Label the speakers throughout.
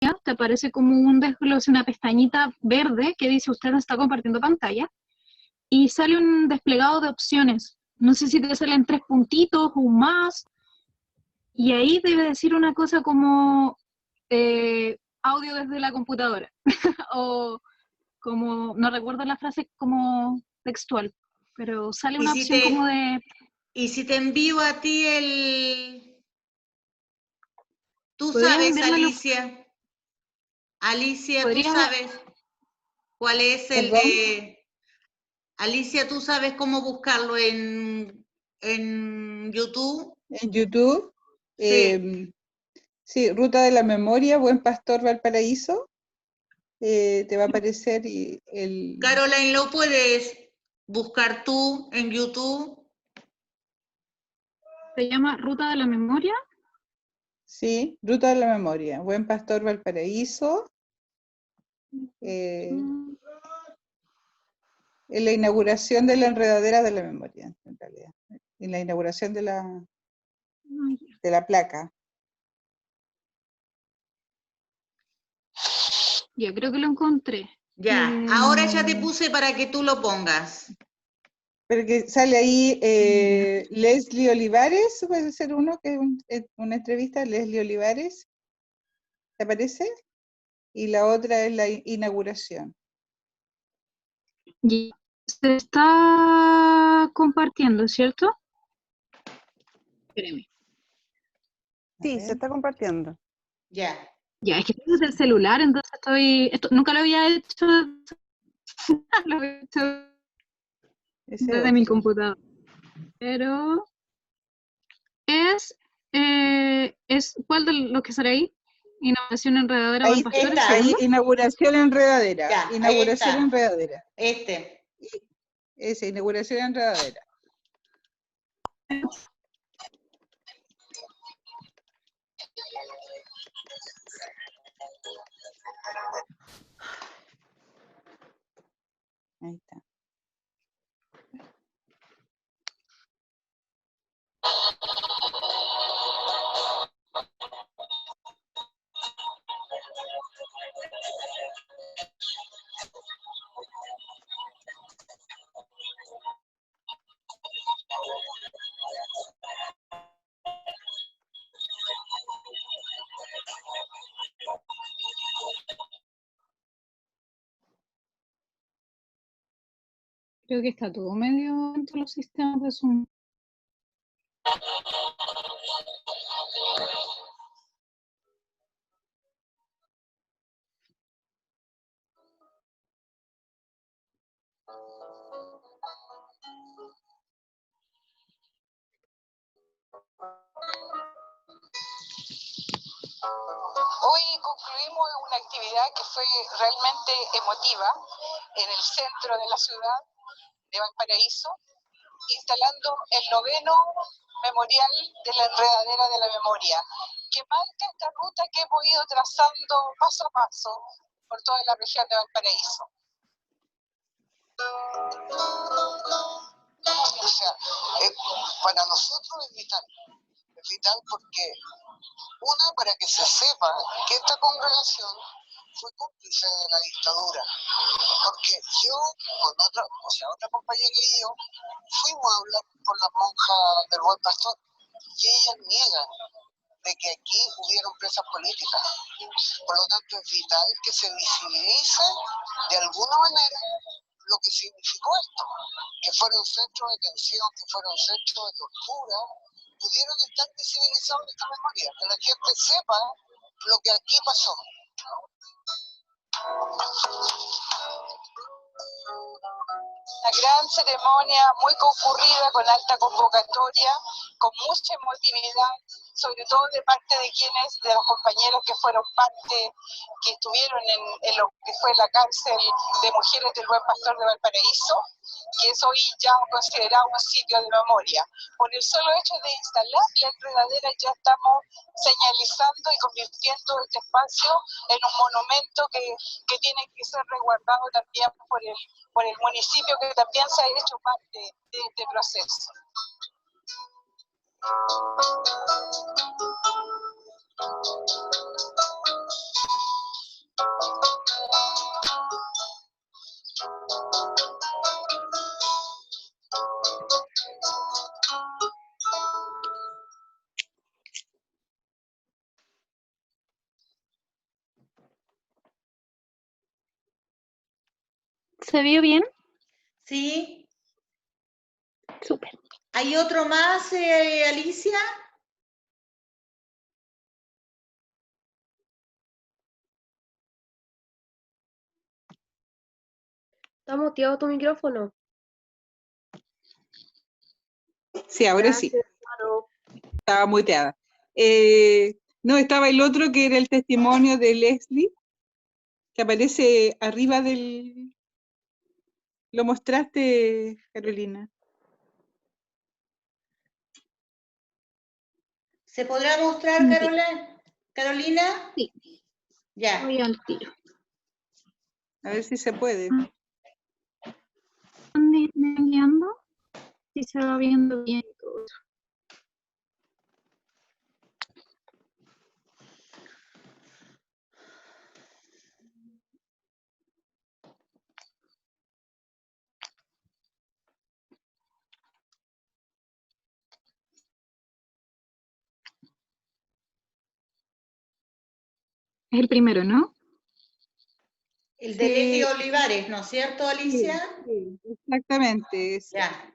Speaker 1: te aparece como un desglose, una pestañita verde que dice usted está compartiendo pantalla, y sale un desplegado de opciones. No sé si te salen 3 puntitos o más, y ahí debe decir una cosa como audio desde la computadora, o como, no recuerdo la frase como textual, pero sale una opción como de...
Speaker 2: ¿Y si te envío a ti el...? Tú
Speaker 1: ¿Podrías
Speaker 2: sabes,
Speaker 1: enviármelo?
Speaker 2: Alicia, tú
Speaker 1: ¿Podrías?
Speaker 2: sabes cuál es el
Speaker 3: ¿Perdón?
Speaker 2: de... Alicia, ¿tú sabes cómo buscarlo en YouTube?
Speaker 3: En YouTube.
Speaker 2: Sí.
Speaker 3: Sí, Ruta de la Memoria, Buen Pastor Valparaíso. Te va a aparecer el...
Speaker 2: Caroline, ¿lo puedes buscar tú en YouTube?
Speaker 1: ¿Se llama Ruta de la Memoria?
Speaker 3: Sí, Ruta de la Memoria, Buen Pastor Valparaíso. En la inauguración de la Enredadera de la Memoria, en realidad. En la inauguración de la placa.
Speaker 1: Ya, creo que lo encontré.
Speaker 2: Ya, ahora ya te puse para que tú lo pongas.
Speaker 3: Pero que sale ahí Leslie Olivares, puede ser uno, que es una entrevista, Leslie Olivares, ¿te aparece? Y la otra es la inauguración.
Speaker 1: Y se está compartiendo, ¿cierto? Espérame.
Speaker 4: Sí, se está compartiendo.
Speaker 2: Ya.
Speaker 1: Ya, es que estoy desde el celular, entonces esto nunca lo había hecho, lo había hecho
Speaker 3: Ese
Speaker 1: desde mi
Speaker 3: otro.
Speaker 1: computador. Pero ¿cuál de los que sale ahí? Inauguración Enredadera
Speaker 3: Ahí
Speaker 1: Buen Pastor, ¿el
Speaker 2: está,
Speaker 3: ahí,
Speaker 1: segundo?
Speaker 3: inauguración Enredadera.
Speaker 2: Ya, ahí
Speaker 3: Inauguración
Speaker 2: está.
Speaker 3: Enredadera.
Speaker 2: Este.
Speaker 3: Inauguración Enredadera. Ahí está.
Speaker 1: Creo que está todo medio dentro de los sistemas de Zoom.
Speaker 5: Hoy concluimos una actividad que fue realmente emotiva en el centro de la ciudad de Valparaíso, instalando el 9º memorial de la Enredadera de la Memoria, que marca esta ruta que hemos ido trazando paso a paso por toda la región de Valparaíso.
Speaker 6: O sea, para nosotros es vital porque, una, para que se sepa que esta congregación fue cómplice de la dictadura, porque yo, con otra compañera y yo, fuimos a hablar con las monjas del Buen Pastor, y ellas niegan de que aquí hubieron presas políticas. Por lo tanto, es vital que se visibilice de alguna manera lo que significó esto, que fueron centros de detención, que fueron centros de tortura, pudieron estar visibilizados en esta memoria, que la gente sepa lo que aquí pasó.
Speaker 5: Una gran ceremonia muy concurrida, con alta convocatoria, con mucha emotividad, sobre todo de parte de los compañeros que fueron parte, que estuvieron en lo que fue la cárcel de mujeres del Buen Pastor de Valparaíso, que es hoy ya considerado un sitio de memoria. Por el solo hecho de instalar la enredadera ya estamos señalizando y convirtiendo este espacio en un monumento que tiene que ser resguardado también por el municipio, que también se ha hecho parte de este proceso.
Speaker 1: ¿Se vio bien?
Speaker 2: ¿Sí?
Speaker 1: Súper.
Speaker 2: ¿Hay otro más, Alicia?
Speaker 7: ¿Está muteado tu micrófono?
Speaker 3: Sí, ahora sí.
Speaker 7: Gracias, hermano.
Speaker 3: Estaba muteada. No, estaba el otro que era el testimonio de Leslie, que aparece arriba del... ¿Lo mostraste, Carolina?
Speaker 2: ¿Se podrá mostrar, Carolina?
Speaker 1: Sí,
Speaker 2: Ya.
Speaker 1: voy al tiro.
Speaker 3: A ver si se puede.
Speaker 1: ¿Dónde me van guiando? Si se va viendo bien y todo eso. Es el primero, ¿no?
Speaker 2: El de
Speaker 3: Sí.
Speaker 2: Leslie Olivares, ¿no es cierto, Alicia?
Speaker 3: Sí, exactamente. Ese.
Speaker 2: Ya.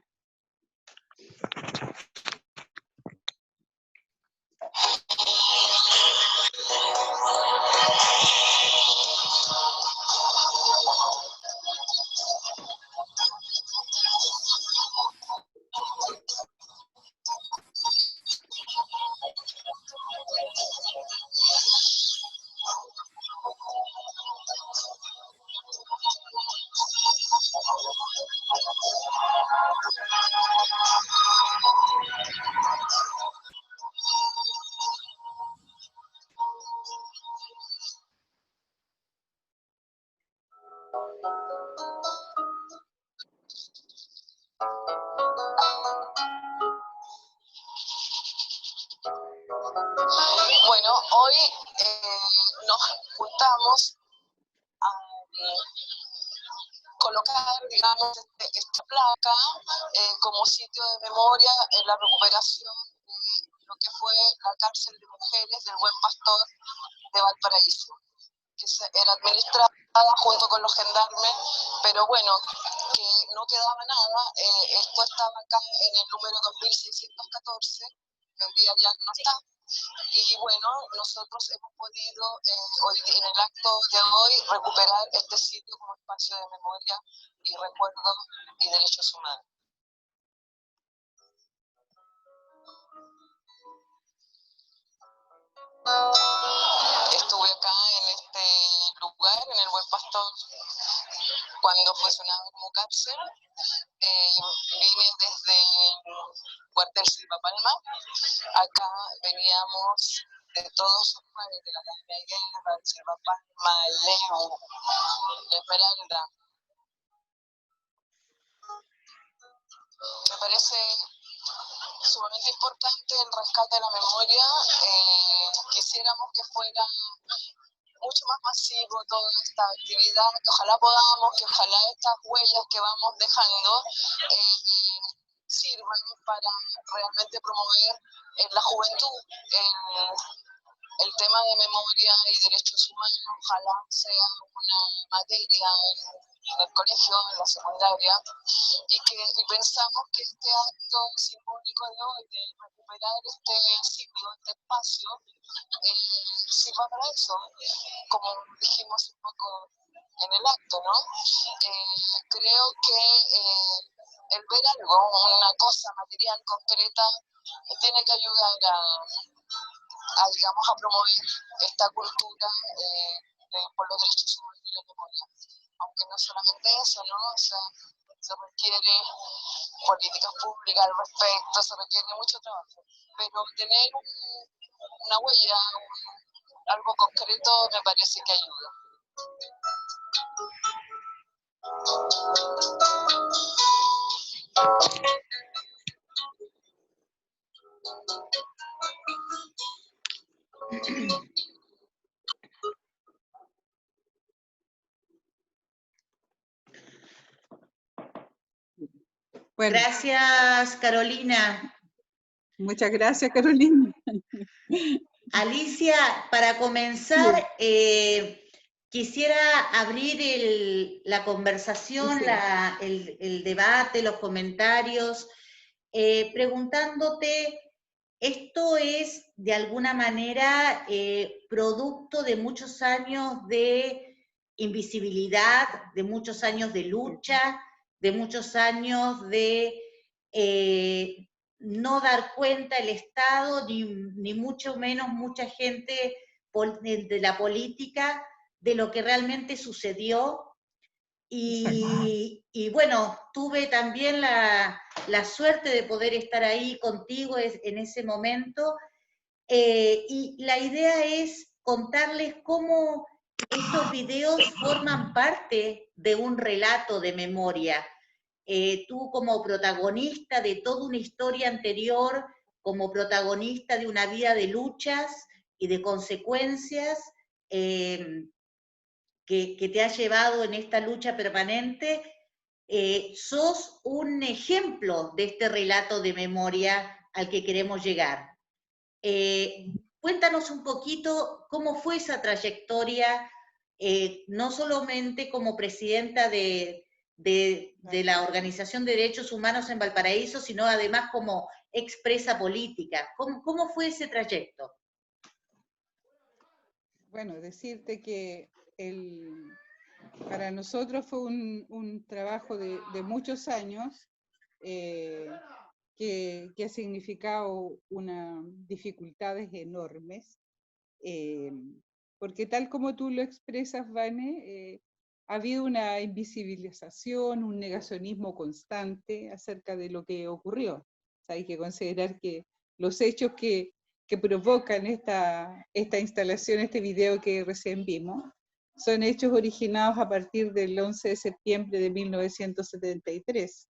Speaker 5: Bueno, hoy nos juntamos a colocar, digamos, esta placa como sitio de memoria en la recuperación de lo que fue la cárcel de mujeres del Buen Pastor de Valparaíso, que era administrada junto con los gendarmes, pero bueno, que no quedaba nada. Esto estaba acá en el número 2614, que hoy día ya no está. Y bueno, nosotros hemos podido hoy, en el acto de hoy, recuperar este sitio como espacio de memoria y recuerdo y derechos humanos. Estuve acá en este lugar, en el Buen Pastor, cuando fue sonado como cárcel. Vine desde el cuartel Silva Palma. Acá veníamos de todos los lugares, de la Academia de Guerra, de Silva Palma, el Leo, la Esmeralda. Me parece sumamente importante el rescate de la memoria. Quisiéramos que fuera mucho más masivo toda esta actividad, que ojalá podamos, que ojalá estas huellas que vamos dejando sirvan para realmente promover en la juventud el tema de memoria y derechos humanos. Ojalá sea una materia en el colegio, en la secundaria, y pensamos que este acto simbólico de hoy, de recuperar este sitio, este espacio, sirva para eso, como dijimos un poco en el acto, ¿no? Creo que el ver algo, una cosa material, concreta, tiene que ayudar digamos, a promover esta cultura por los derechos humanos y la memoria. Aunque no solamente eso, ¿no? O sea, se requiere políticas públicas al respecto, se requiere mucho trabajo. Pero tener una huella, algo concreto, me parece que ayuda.
Speaker 3: Bueno,
Speaker 2: Gracias, Carolina.
Speaker 3: muchas gracias, Carolina.
Speaker 2: Alicia, para comenzar, quisiera abrir la conversación,
Speaker 3: Sí.
Speaker 2: el debate, los comentarios, preguntándote, ¿esto es de alguna manera producto de muchos años de invisibilidad, de muchos años de lucha, de muchos años de no dar cuenta el Estado, ni mucho menos mucha gente de la política, de lo que realmente sucedió? Y bueno, tuve también la suerte de poder estar ahí contigo en ese momento, y la idea es contarles cómo estos videos forman parte de un relato de memoria. Tú como protagonista de toda una historia anterior, como protagonista de una vida de luchas y de consecuencias, que te ha llevado en esta lucha permanente, sos un ejemplo de este relato de memoria al que queremos llegar. Cuéntanos un poquito cómo fue esa trayectoria, no solamente como presidenta de la Organización de Derechos Humanos en Valparaíso, sino además como expresa política. ¿Cómo fue ese trayecto?
Speaker 3: Bueno, decirte que para nosotros fue un trabajo de muchos años, que ha significado dificultades enormes, porque tal como tú lo expresas, Vane, ha habido una invisibilización, un negacionismo constante acerca de lo que ocurrió. O sea, hay que considerar que los hechos que provocan esta instalación, este video que recién vimos, son hechos originados a partir del 11 de septiembre de 1973.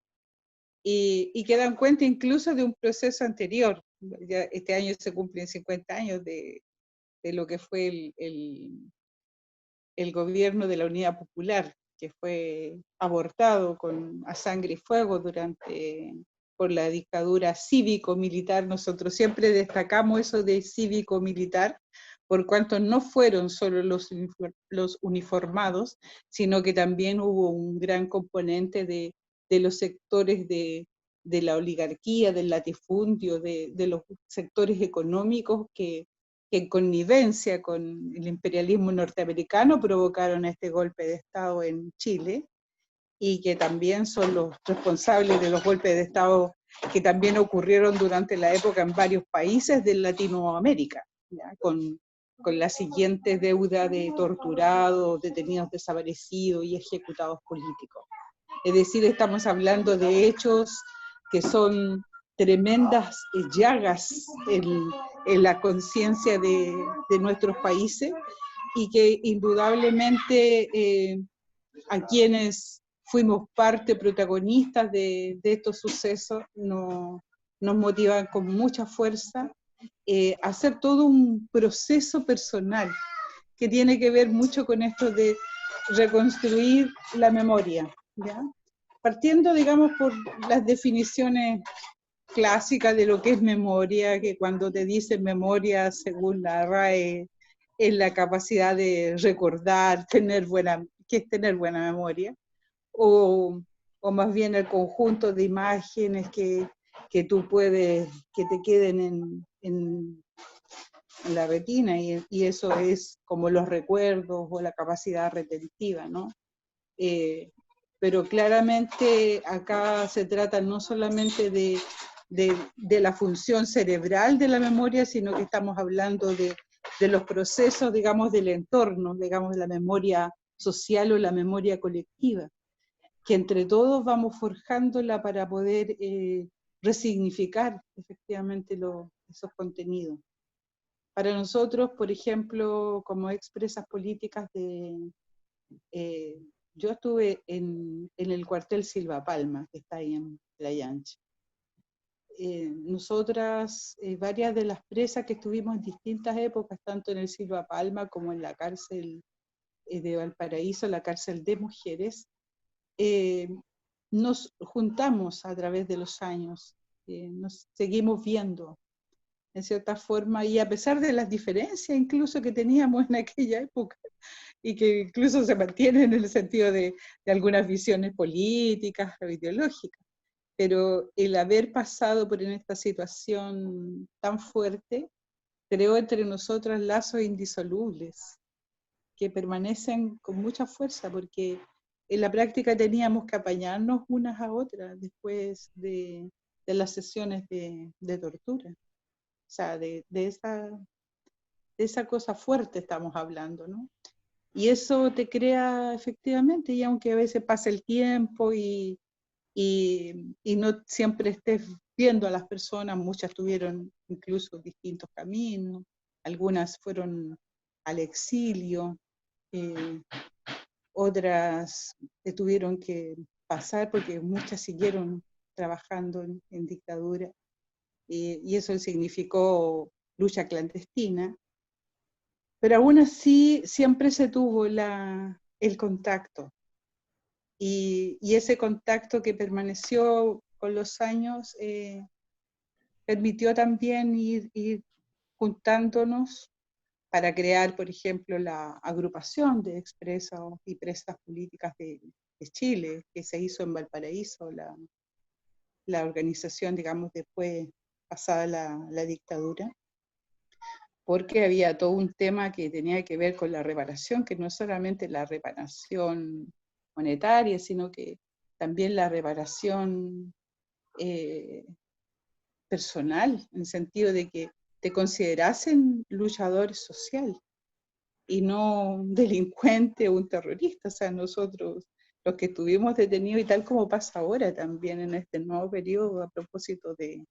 Speaker 3: Y que dan cuenta incluso de un proceso anterior. Ya este año se cumplen 50 años de lo que fue el gobierno de la Unidad Popular, que fue abortado a sangre y fuego por la dictadura cívico-militar. Nosotros siempre destacamos eso de cívico-militar, por cuanto no fueron solo los uniformados, sino que también hubo un gran componente de los sectores de la oligarquía, del latifundio, de los sectores económicos que en connivencia con el imperialismo norteamericano provocaron este golpe de Estado en Chile, y que también son los responsables de los golpes de Estado que también ocurrieron durante la época en varios países de Latinoamérica, ¿ya? Con la siguiente deuda de torturados, detenidos desaparecidos y ejecutados políticos. Es decir, estamos hablando de hechos que son tremendas llagas en la conciencia de nuestros países, y que indudablemente a quienes fuimos parte protagonistas de estos sucesos nos motivan con mucha fuerza a hacer todo un proceso personal que tiene que ver mucho con esto de reconstruir la memoria, ¿ya? Partiendo, digamos, por las definiciones clásicas de lo que es memoria, que cuando te dicen memoria, según la RAE, es la capacidad de recordar, que es tener buena memoria, o más bien el conjunto de imágenes que tú puedes, que te queden en la retina, y eso es como los recuerdos o la capacidad retentiva, ¿no? Pero claramente acá se trata no solamente de la función cerebral de la memoria, sino que estamos hablando de los procesos, digamos, del entorno, digamos, de la memoria social o la memoria colectiva, que entre todos vamos forjándola para poder resignificar efectivamente esos contenidos. Para nosotros, por ejemplo, como expresas políticas yo estuve en el cuartel Silva Palma, que está ahí en Playa Ancha. Nosotras, varias de las presas que estuvimos en distintas épocas, tanto en el Silva Palma como en la cárcel de Valparaíso, la cárcel de mujeres, nos juntamos a través de los años, nos seguimos viendo, en cierta forma, y a pesar de las diferencias incluso que teníamos en aquella época, y que incluso se mantienen en el sentido de algunas visiones políticas o ideológicas, pero el haber pasado por esta situación tan fuerte, creó entre nosotras lazos indisolubles, que permanecen con mucha fuerza, porque en la práctica teníamos que apañarnos unas a otras después de las sesiones de tortura. O sea, de esa cosa fuerte estamos hablando, ¿no? Y eso te crea efectivamente, y aunque a veces pase el tiempo y no siempre estés viendo a las personas, muchas tuvieron incluso distintos caminos, algunas fueron al exilio, otras tuvieron que pasar porque muchas siguieron trabajando en dictadura, y eso significó lucha clandestina, pero aún así siempre se tuvo el contacto, y ese contacto que permaneció con los años permitió también ir juntándonos para crear, por ejemplo, la agrupación de expresos y presas políticas de Chile, que se hizo en Valparaíso, la organización, digamos, después pasada la dictadura, porque había todo un tema que tenía que ver con la reparación, que no solamente la reparación monetaria, sino que también la reparación personal, en el sentido de que te considerasen luchador social y no un delincuente o un terrorista. O sea, nosotros, los que estuvimos detenidos, y tal como pasa ahora también en este nuevo periodo, a propósito de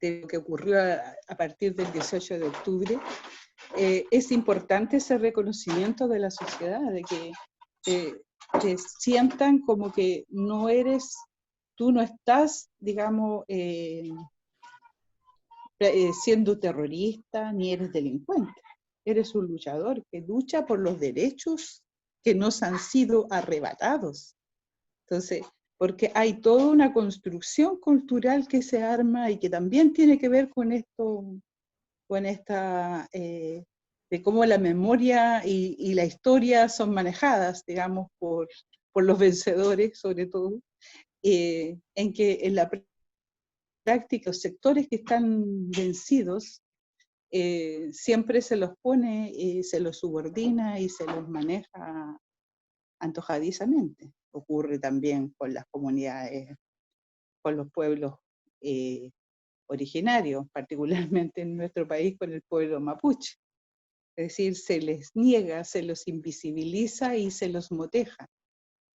Speaker 3: lo que ocurrió a partir del 18 de octubre, es importante ese reconocimiento de la sociedad, de que te sientan como que no eres, tú no estás, digamos, siendo terrorista, ni eres delincuente. Eres un luchador que lucha por los derechos que nos han sido arrebatados. Entonces, porque hay toda una construcción cultural que se arma y que también tiene que ver con esto, con esta, de cómo la memoria y la historia son manejadas, digamos, por los vencedores, sobre todo, en que en la práctica los sectores que están vencidos siempre se los pone, se los subordina y se los maneja antojadizamente. Ocurre también con las comunidades, con los pueblos originarios, particularmente en nuestro país con el pueblo mapuche. Es decir, se les niega, se los invisibiliza y se los moteja.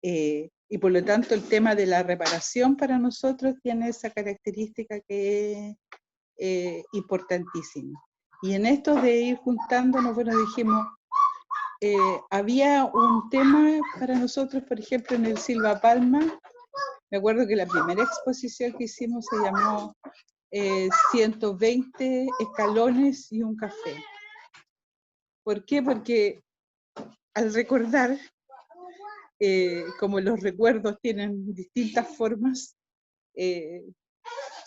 Speaker 3: Y por lo tanto el tema de la reparación para nosotros tiene esa característica que es importantísima. Y en esto de ir juntándonos, bueno, dijimos, había un tema para nosotros, por ejemplo, en el Silva Palma. Me acuerdo que la primera exposición que hicimos se llamó 120 escalones y un café. ¿Por qué? Porque al recordar, como los recuerdos tienen distintas formas,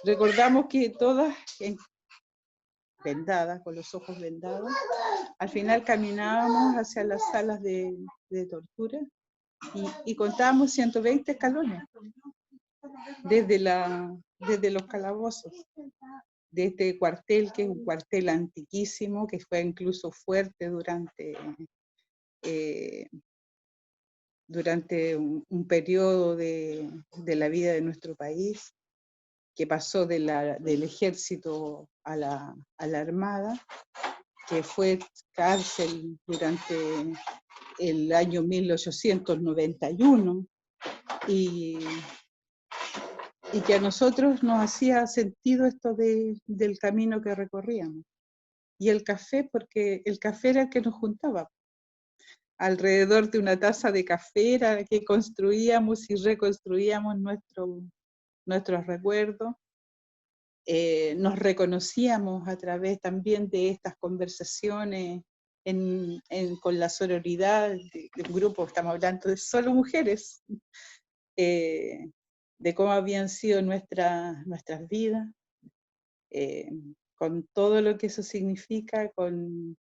Speaker 3: recordamos que todas vendadas, con los ojos vendados, al final caminábamos hacia las salas de tortura y contábamos 120 escalones desde los calabozos, de este cuartel, que es un cuartel antiquísimo, que fue incluso fuerte durante un periodo de la vida de nuestro país, que pasó del ejército a la Armada, que fue cárcel durante el año 1891, y que a nosotros nos hacía sentido esto del camino que recorríamos. Y el café, porque el café era el que nos juntaba. Alrededor de una taza de café era que construíamos y reconstruíamos nuestros recuerdos. Nos reconocíamos a través también de estas conversaciones con la sororidad de un grupo, estamos hablando de solo mujeres, de cómo habían sido nuestras vidas, con todo lo que eso significa, con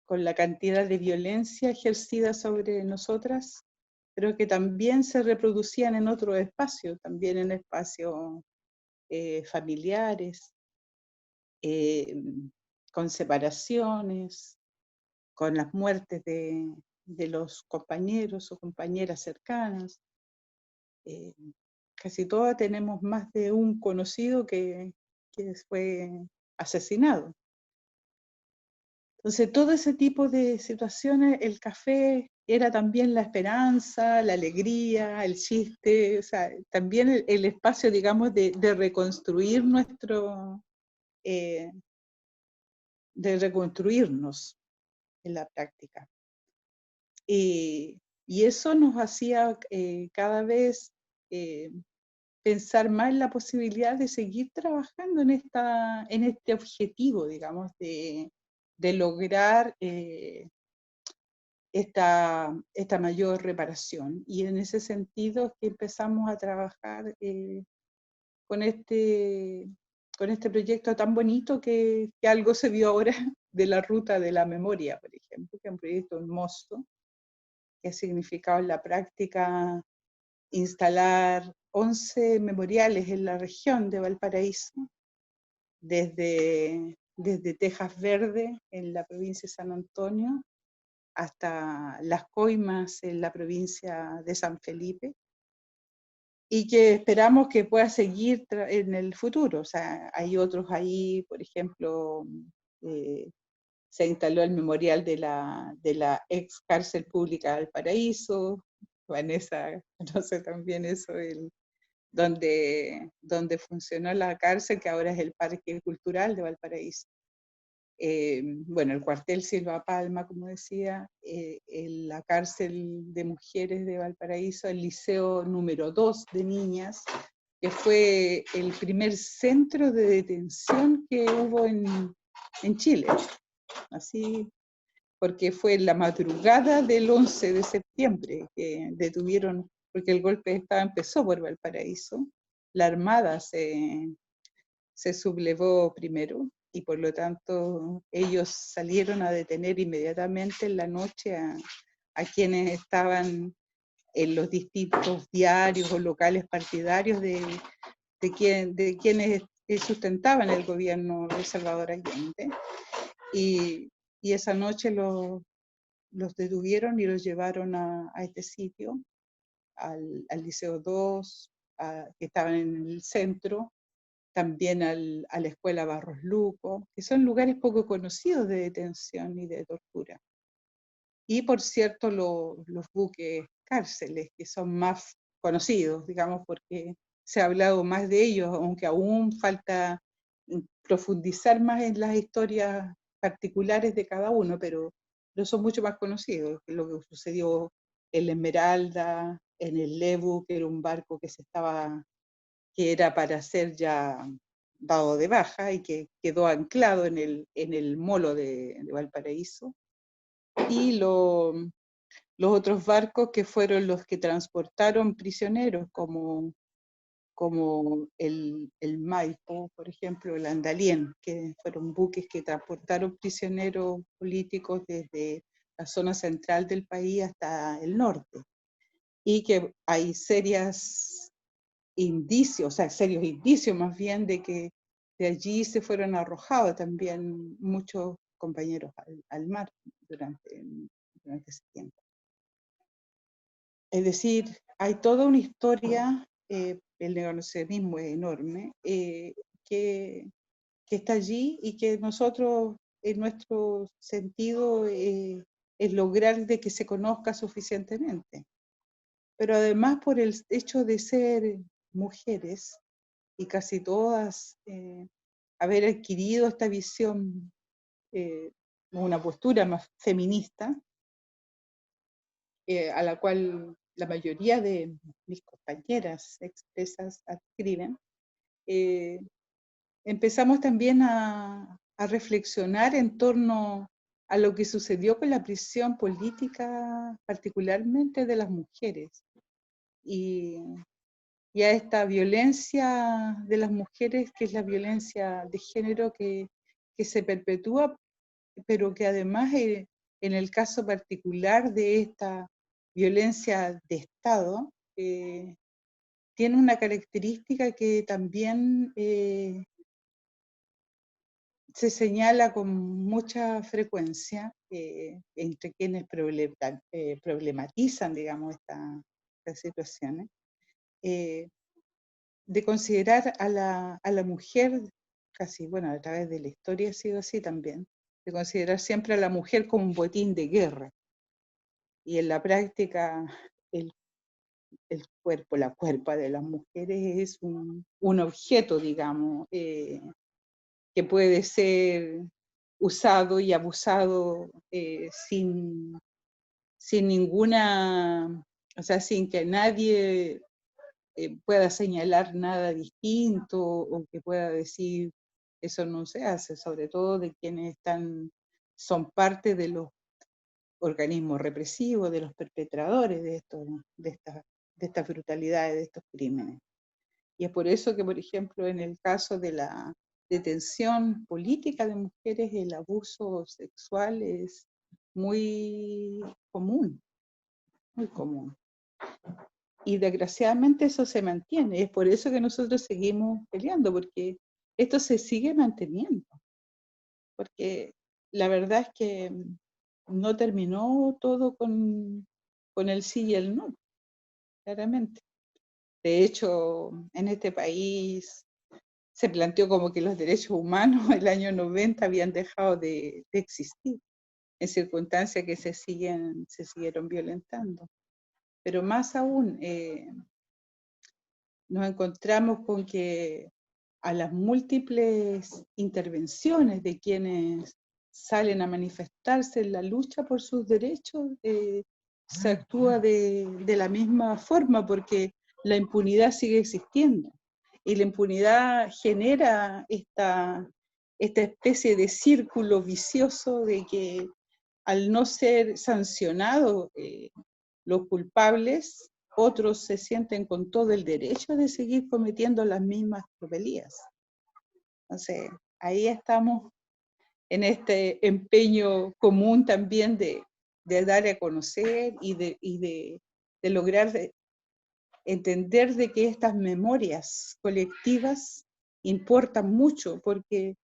Speaker 3: la cantidad de violencia ejercida sobre nosotras, pero que también se reproducían en otros espacios, también en espacios familiares, con separaciones, con las muertes de los compañeros o compañeras cercanas. Casi todas tenemos más de un conocido que fue asesinado. Entonces, todo ese tipo de situaciones, el café era también la esperanza, la alegría, el chiste, o sea, también el espacio, digamos, de reconstruir de reconstruirnos en la práctica. Y eso nos hacía cada vez pensar más en la posibilidad de seguir trabajando en este objetivo, digamos, de lograr esta mayor reparación. Y en ese sentido es que empezamos a trabajar con este proyecto tan bonito que algo se vio ahora de la Ruta de la Memoria, por ejemplo, que es un proyecto hermoso, que ha significado en la práctica instalar 11 memoriales en la región de Valparaíso, desde Tejas Verde, en la provincia de San Antonio, hasta Las Coimas, en la provincia de San Felipe, y que esperamos que pueda seguir en el futuro. O sea, hay otros ahí, por ejemplo, se instaló el memorial de la ex cárcel pública de Valparaíso. Vanessa conoce también eso, donde funcionó la cárcel, que ahora es el Parque Cultural de Valparaíso. Bueno, el cuartel Silva Palma, como decía, la cárcel de mujeres de Valparaíso, el liceo número 2 de niñas, que fue el primer centro de detención que hubo en Chile. Así, porque fue la madrugada del 11 de septiembre que detuvieron, porque el golpe de Estado empezó por Valparaíso, la Armada se sublevó primero, y por lo tanto ellos salieron a detener inmediatamente en la noche a quienes estaban en los distintos diarios o locales partidarios de quienes sustentaban el gobierno de Salvador Allende. Y esa noche los detuvieron y los llevaron a este sitio, al Liceo 2, que estaban en el centro, también a la Escuela Barros Luco, que son lugares poco conocidos de detención y de tortura. Y por cierto, los buques cárceles, que son más conocidos, digamos, porque se ha hablado más de ellos, aunque aún falta profundizar más en las historias particulares de cada uno, pero son mucho más conocidos, lo que sucedió en la Esmeralda, en el Lebu, que era un barco que era para ser ya dado de baja y que quedó anclado en el molo de Valparaíso, y los otros barcos que fueron los que transportaron prisioneros, como el Maipo, por ejemplo, el Andalien, que fueron buques que transportaron prisioneros políticos desde la zona central del país hasta el norte, y que hay serios indicios más bien de que de allí se fueron arrojados también muchos compañeros al mar durante ese tiempo. Es decir, hay toda una historia, el negacionismo es enorme, que está allí, y que nosotros, en nuestro sentido, es lograr de que se conozca suficientemente. Pero además, por el hecho de ser mujeres, y casi todas haber adquirido esta visión, una postura más feminista, a la cual la mayoría de mis compañeras expresas adscriben, empezamos también a reflexionar en torno a lo que sucedió con la prisión política, particularmente de las mujeres, y a esta violencia de las mujeres, que es la violencia de género, que que se perpetúa, pero que además en el caso particular de esta violencia de Estado, tiene una característica que también se señala con mucha frecuencia entre quienes problematizan, digamos, estas situaciones, de considerar a la mujer, casi, bueno, a través de la historia ha sido así también, de considerar siempre a la mujer como un botín de guerra. Y en la práctica, el cuerpo, la cuerpa de las mujeres es un objeto, digamos, que puede ser usado y abusado sin ninguna, o sea, sin que nadie pueda señalar nada distinto o que pueda decir eso no se hace, sobre todo de quienes son parte de los organismos represivos, de los perpetradores de estas brutalidades, de estos crímenes. Y es por eso que, por ejemplo, en el caso de la detención política de mujeres, el abuso sexual es muy común, muy común. Y desgraciadamente eso se mantiene. Es por eso que nosotros seguimos peleando, porque esto se sigue manteniendo. Porque la verdad es que no terminó todo con el sí y el no, claramente. De hecho, en este país se planteó como que los derechos humanos en el año 90 habían dejado de existir, en circunstancias que se siguieron violentando. Pero más aún, nos encontramos con que a las múltiples intervenciones de quienes salen a manifestarse en la lucha por sus derechos, se actúa de la misma forma, porque la impunidad sigue existiendo. Y la impunidad genera esta especie de círculo vicioso de que al no ser sancionados los culpables, otros se sienten con todo el derecho de seguir cometiendo las mismas tropelías. Entonces, ahí estamos en este empeño común también de dar a conocer y de lograr entender de que estas memorias colectivas importan mucho, porque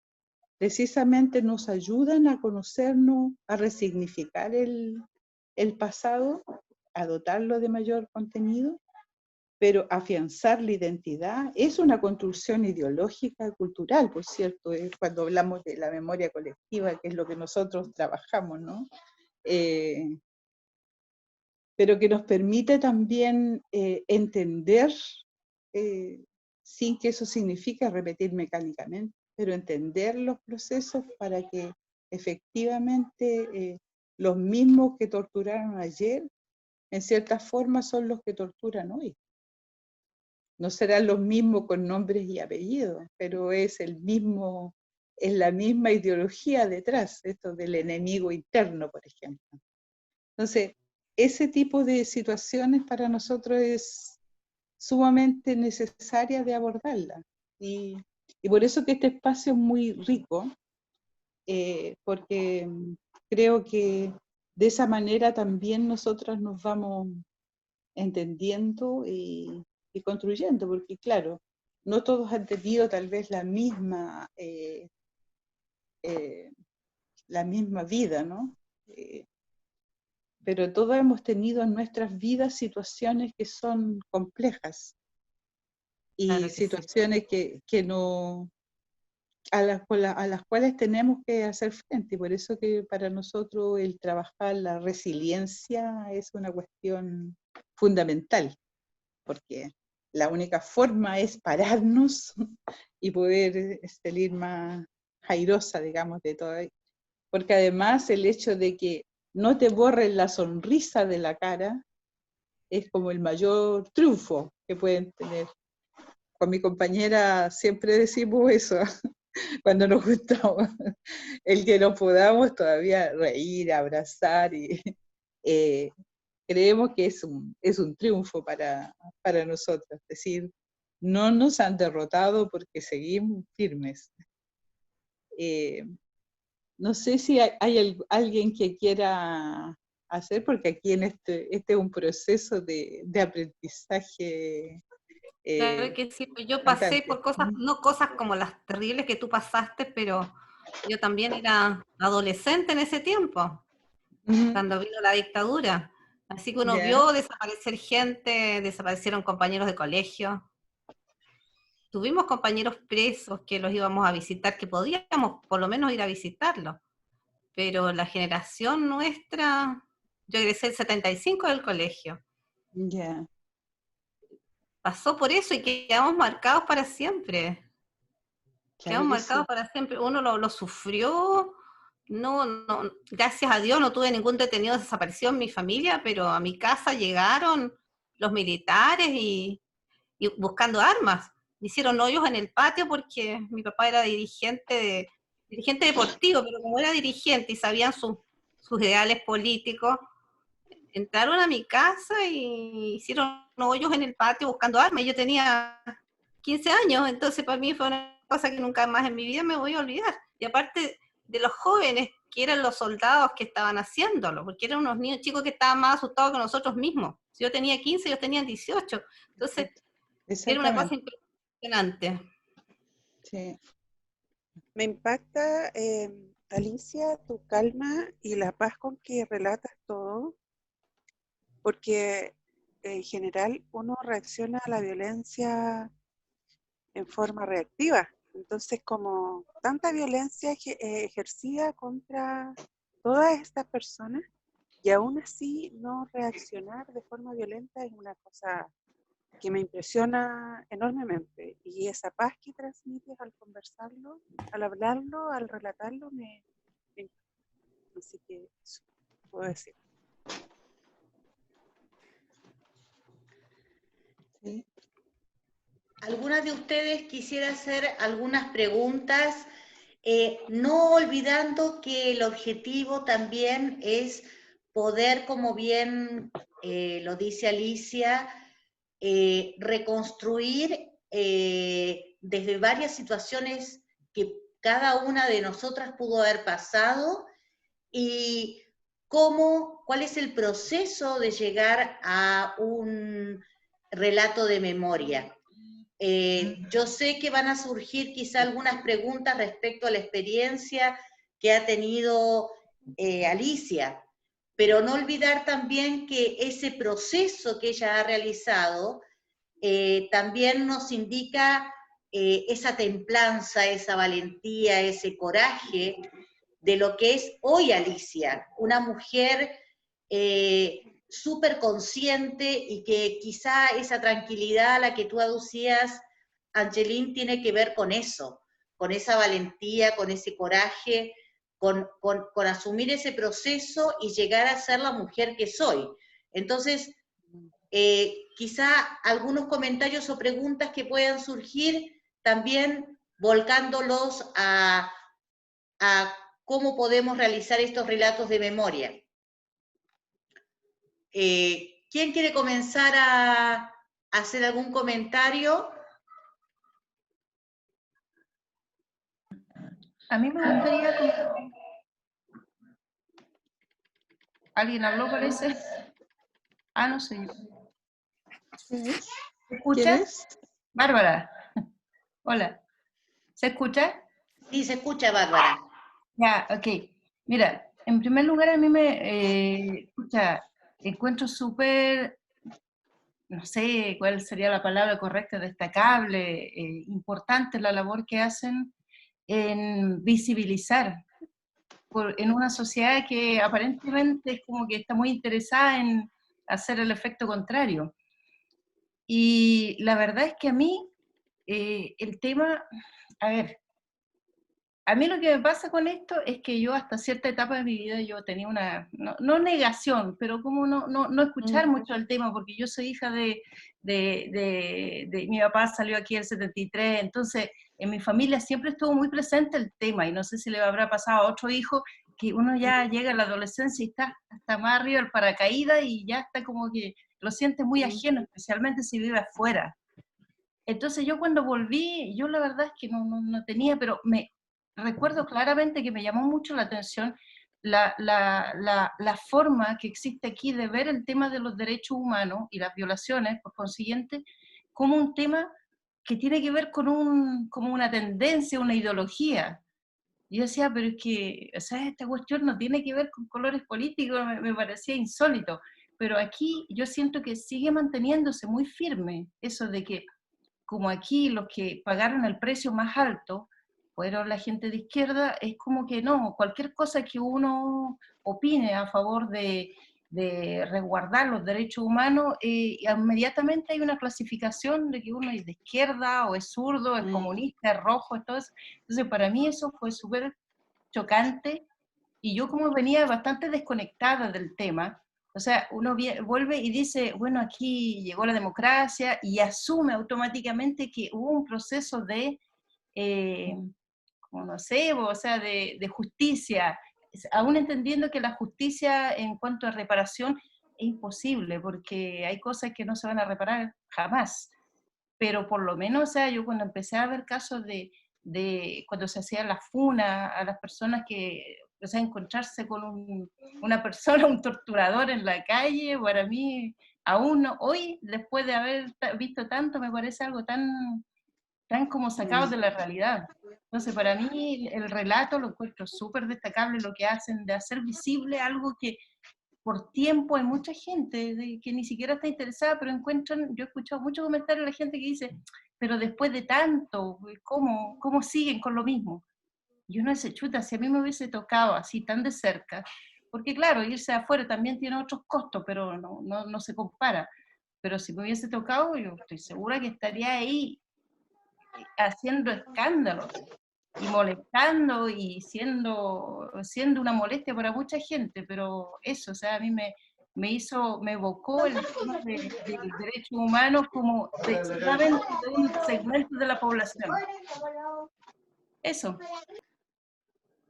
Speaker 3: precisamente nos ayudan a conocernos, a resignificar el pasado, a dotarlo de mayor contenido, pero afianzar la identidad es una construcción ideológica y cultural, por cierto, cuando hablamos de la memoria colectiva, que es lo que nosotros trabajamos, ¿no? Pero que nos permite también entender, sin que eso signifique repetir mecánicamente, pero entender los procesos para que efectivamente los mismos que torturaron ayer, en cierta forma son los que torturan hoy. No serán los mismos con nombres y apellidos, pero es la misma ideología detrás, esto del enemigo interno, por ejemplo. Entonces, ese tipo de situaciones para nosotros es sumamente necesaria de abordarla. Y por eso que este espacio es muy rico, porque creo que de esa manera también nosotras nos vamos entendiendo y construyendo, porque claro, no todos han tenido tal vez la misma vida, ¿no? Pero todos hemos tenido en nuestras vidas situaciones que son complejas y
Speaker 8: Claro que
Speaker 3: situaciones
Speaker 8: sí.
Speaker 3: que no, a las cuales tenemos que hacer frente, y por eso que para nosotros el trabajar la resiliencia es una cuestión fundamental, porque la única forma es pararnos y poder salir más airosa, digamos, de todo. Porque además el hecho de que no te borren la sonrisa de la cara es como el mayor triunfo que pueden tener. Con mi compañera siempre decimos eso cuando nos juntamos, el que nos podamos todavía reír, abrazar, y creemos que es un triunfo para nosotros. Es decir, no nos han derrotado porque seguimos firmes. No sé si hay alguien que quiera hacer, porque aquí en este es un proceso de aprendizaje
Speaker 8: Claro que sí, pues yo pasé
Speaker 3: constante.
Speaker 8: por cosas, no cosas como las terribles que tú pasaste, pero yo también era adolescente en ese tiempo, cuando vino la dictadura. Así que uno
Speaker 3: Ya.
Speaker 8: vio desaparecer gente, desaparecieron compañeros de colegio. Tuvimos compañeros presos que los íbamos a visitar, que podíamos por lo menos ir a visitarlos. Pero la generación nuestra, yo egresé el 75 del colegio,
Speaker 3: Ya.
Speaker 8: pasó por eso y quedamos marcados para siempre.
Speaker 3: Claro
Speaker 8: Quedamos
Speaker 3: que
Speaker 8: marcados
Speaker 3: sí.
Speaker 8: para siempre. Uno lo sufrió, no, gracias a Dios no tuve ningún detenido desaparecido en mi familia, pero a mi casa llegaron los militares y buscando armas. Hicieron hoyos en el patio porque mi papá era dirigente deportivo, pero como era dirigente y sabían sus ideales políticos, entraron a mi casa y hicieron hoyos en el patio buscando armas. Yo tenía 15 años, entonces para mí fue una cosa que nunca más en mi vida me voy a olvidar. Y aparte de los jóvenes, que eran los soldados que estaban haciéndolo, porque eran unos niños chicos que estaban más asustados que nosotros mismos. Si yo tenía 15, ellos tenían 18. Entonces, era una cosa
Speaker 3: Exactamente.
Speaker 8: impresionante.
Speaker 3: Sí.
Speaker 4: Me impacta, Alicia, tu calma y la paz con que relatas todo, porque en general uno reacciona a la violencia en forma reactiva. Entonces, como tanta violencia ejercida contra todas estas personas, y aún así no reaccionar de forma violenta es una cosa que me impresiona enormemente. Y esa paz que transmites al conversarlo, al hablarlo, al relatarlo, me encanta. Así que eso puedo decir.
Speaker 3: Sí.
Speaker 2: ¿Alguna de ustedes quisiera hacer algunas preguntas? No olvidando que el objetivo también es poder, como bien lo dice Alicia, reconstruir desde varias situaciones que cada una de nosotras pudo haber pasado y cuál es el proceso de llegar a un relato de memoria. Yo sé que van a surgir quizá algunas preguntas respecto a la experiencia que ha tenido Alicia, pero no olvidar también que ese proceso que ella ha realizado también nos indica esa templanza, esa valentía, ese coraje de lo que es hoy Alicia, una mujer súper consciente y que quizá esa tranquilidad a la que tú aducías, Angeline, tiene que ver con eso, con esa valentía, con ese coraje, con asumir ese proceso y llegar a ser la mujer que soy. Entonces, quizá algunos comentarios o preguntas que puedan surgir, también volcándolos a cómo podemos realizar estos relatos de memoria. ¿Quién quiere comenzar a hacer algún comentario?
Speaker 9: A mí me gustaría... ¿Alguien habló, parece? Ah, no sé yo. ¿Se escucha?
Speaker 3: ¿Quién es?
Speaker 9: Bárbara. Hola. ¿Se escucha?
Speaker 2: Sí, se escucha, Bárbara.
Speaker 9: Ya, ok. Mira, en primer lugar a mí encuentro súper, no sé cuál sería la palabra correcta, destacable, importante la labor que hacen en visibilizar en una sociedad que aparentemente es como que está muy interesada en hacer el efecto contrario. Y la verdad es que a mí el tema, a ver, a mí lo que me pasa con esto es que yo hasta cierta etapa de mi vida yo tenía una, no negación, pero como no escuchar mucho el tema, porque yo soy hija de mi papá salió aquí en el 73, entonces en mi familia siempre estuvo muy presente el tema, y no sé si le habrá pasado a otro hijo, que uno ya llega a la adolescencia y está hasta más arriba del paracaídas y ya está como que lo siente muy ajeno, especialmente si vive afuera. Entonces yo cuando volví, yo la verdad es que no tenía, pero recuerdo claramente que me llamó mucho la atención la forma que existe aquí de ver el tema de los derechos humanos y las violaciones, por consiguiente, como un tema que tiene que ver con como una tendencia, una ideología. Y yo decía, pero es que, o sea, esta cuestión no tiene que ver con colores políticos, me parecía insólito. Pero aquí yo siento que sigue manteniéndose muy firme eso de que, como aquí los que pagaron el precio más alto fueron la gente de izquierda, es como que no, cualquier cosa que uno opine a favor de resguardar los derechos humanos, inmediatamente hay una clasificación de que uno es de izquierda, o es zurdo, es comunista, es rojo, es todo eso. Entonces para mí eso fue súper chocante, y yo como venía bastante desconectada del tema, o sea, uno vuelve y dice, bueno, aquí llegó la democracia, y asume automáticamente que hubo un proceso de, como no sé, o sea, de justicia, aún entendiendo que la justicia en cuanto a reparación es imposible, porque hay cosas que no se van a reparar jamás. Pero por lo menos, o sea, yo cuando empecé a ver casos de cuando se hacía la funa a las personas que, o sea, encontrarse con una persona, un torturador en la calle, para mí, aún hoy, después de haber visto tanto, me parece algo tan como sacado de la realidad. Entonces, para mí, el relato lo encuentro súper destacable, lo que hacen de hacer visible algo que por tiempo hay mucha gente que ni siquiera está interesada, pero encuentran, yo he escuchado muchos comentarios de la gente que dice, pero después de tanto, ¿cómo siguen con lo mismo? Y uno dice, chuta, si a mí me hubiese tocado así tan de cerca, porque claro, irse afuera también tiene otros costos, pero no se compara. Pero si me hubiese tocado, yo estoy segura que estaría ahí haciendo escándalos y molestando y siendo una molestia para mucha gente, pero eso, o sea, a mí me evocó el tema de los derechos humanos como solamente de un segmento de la población. Eso.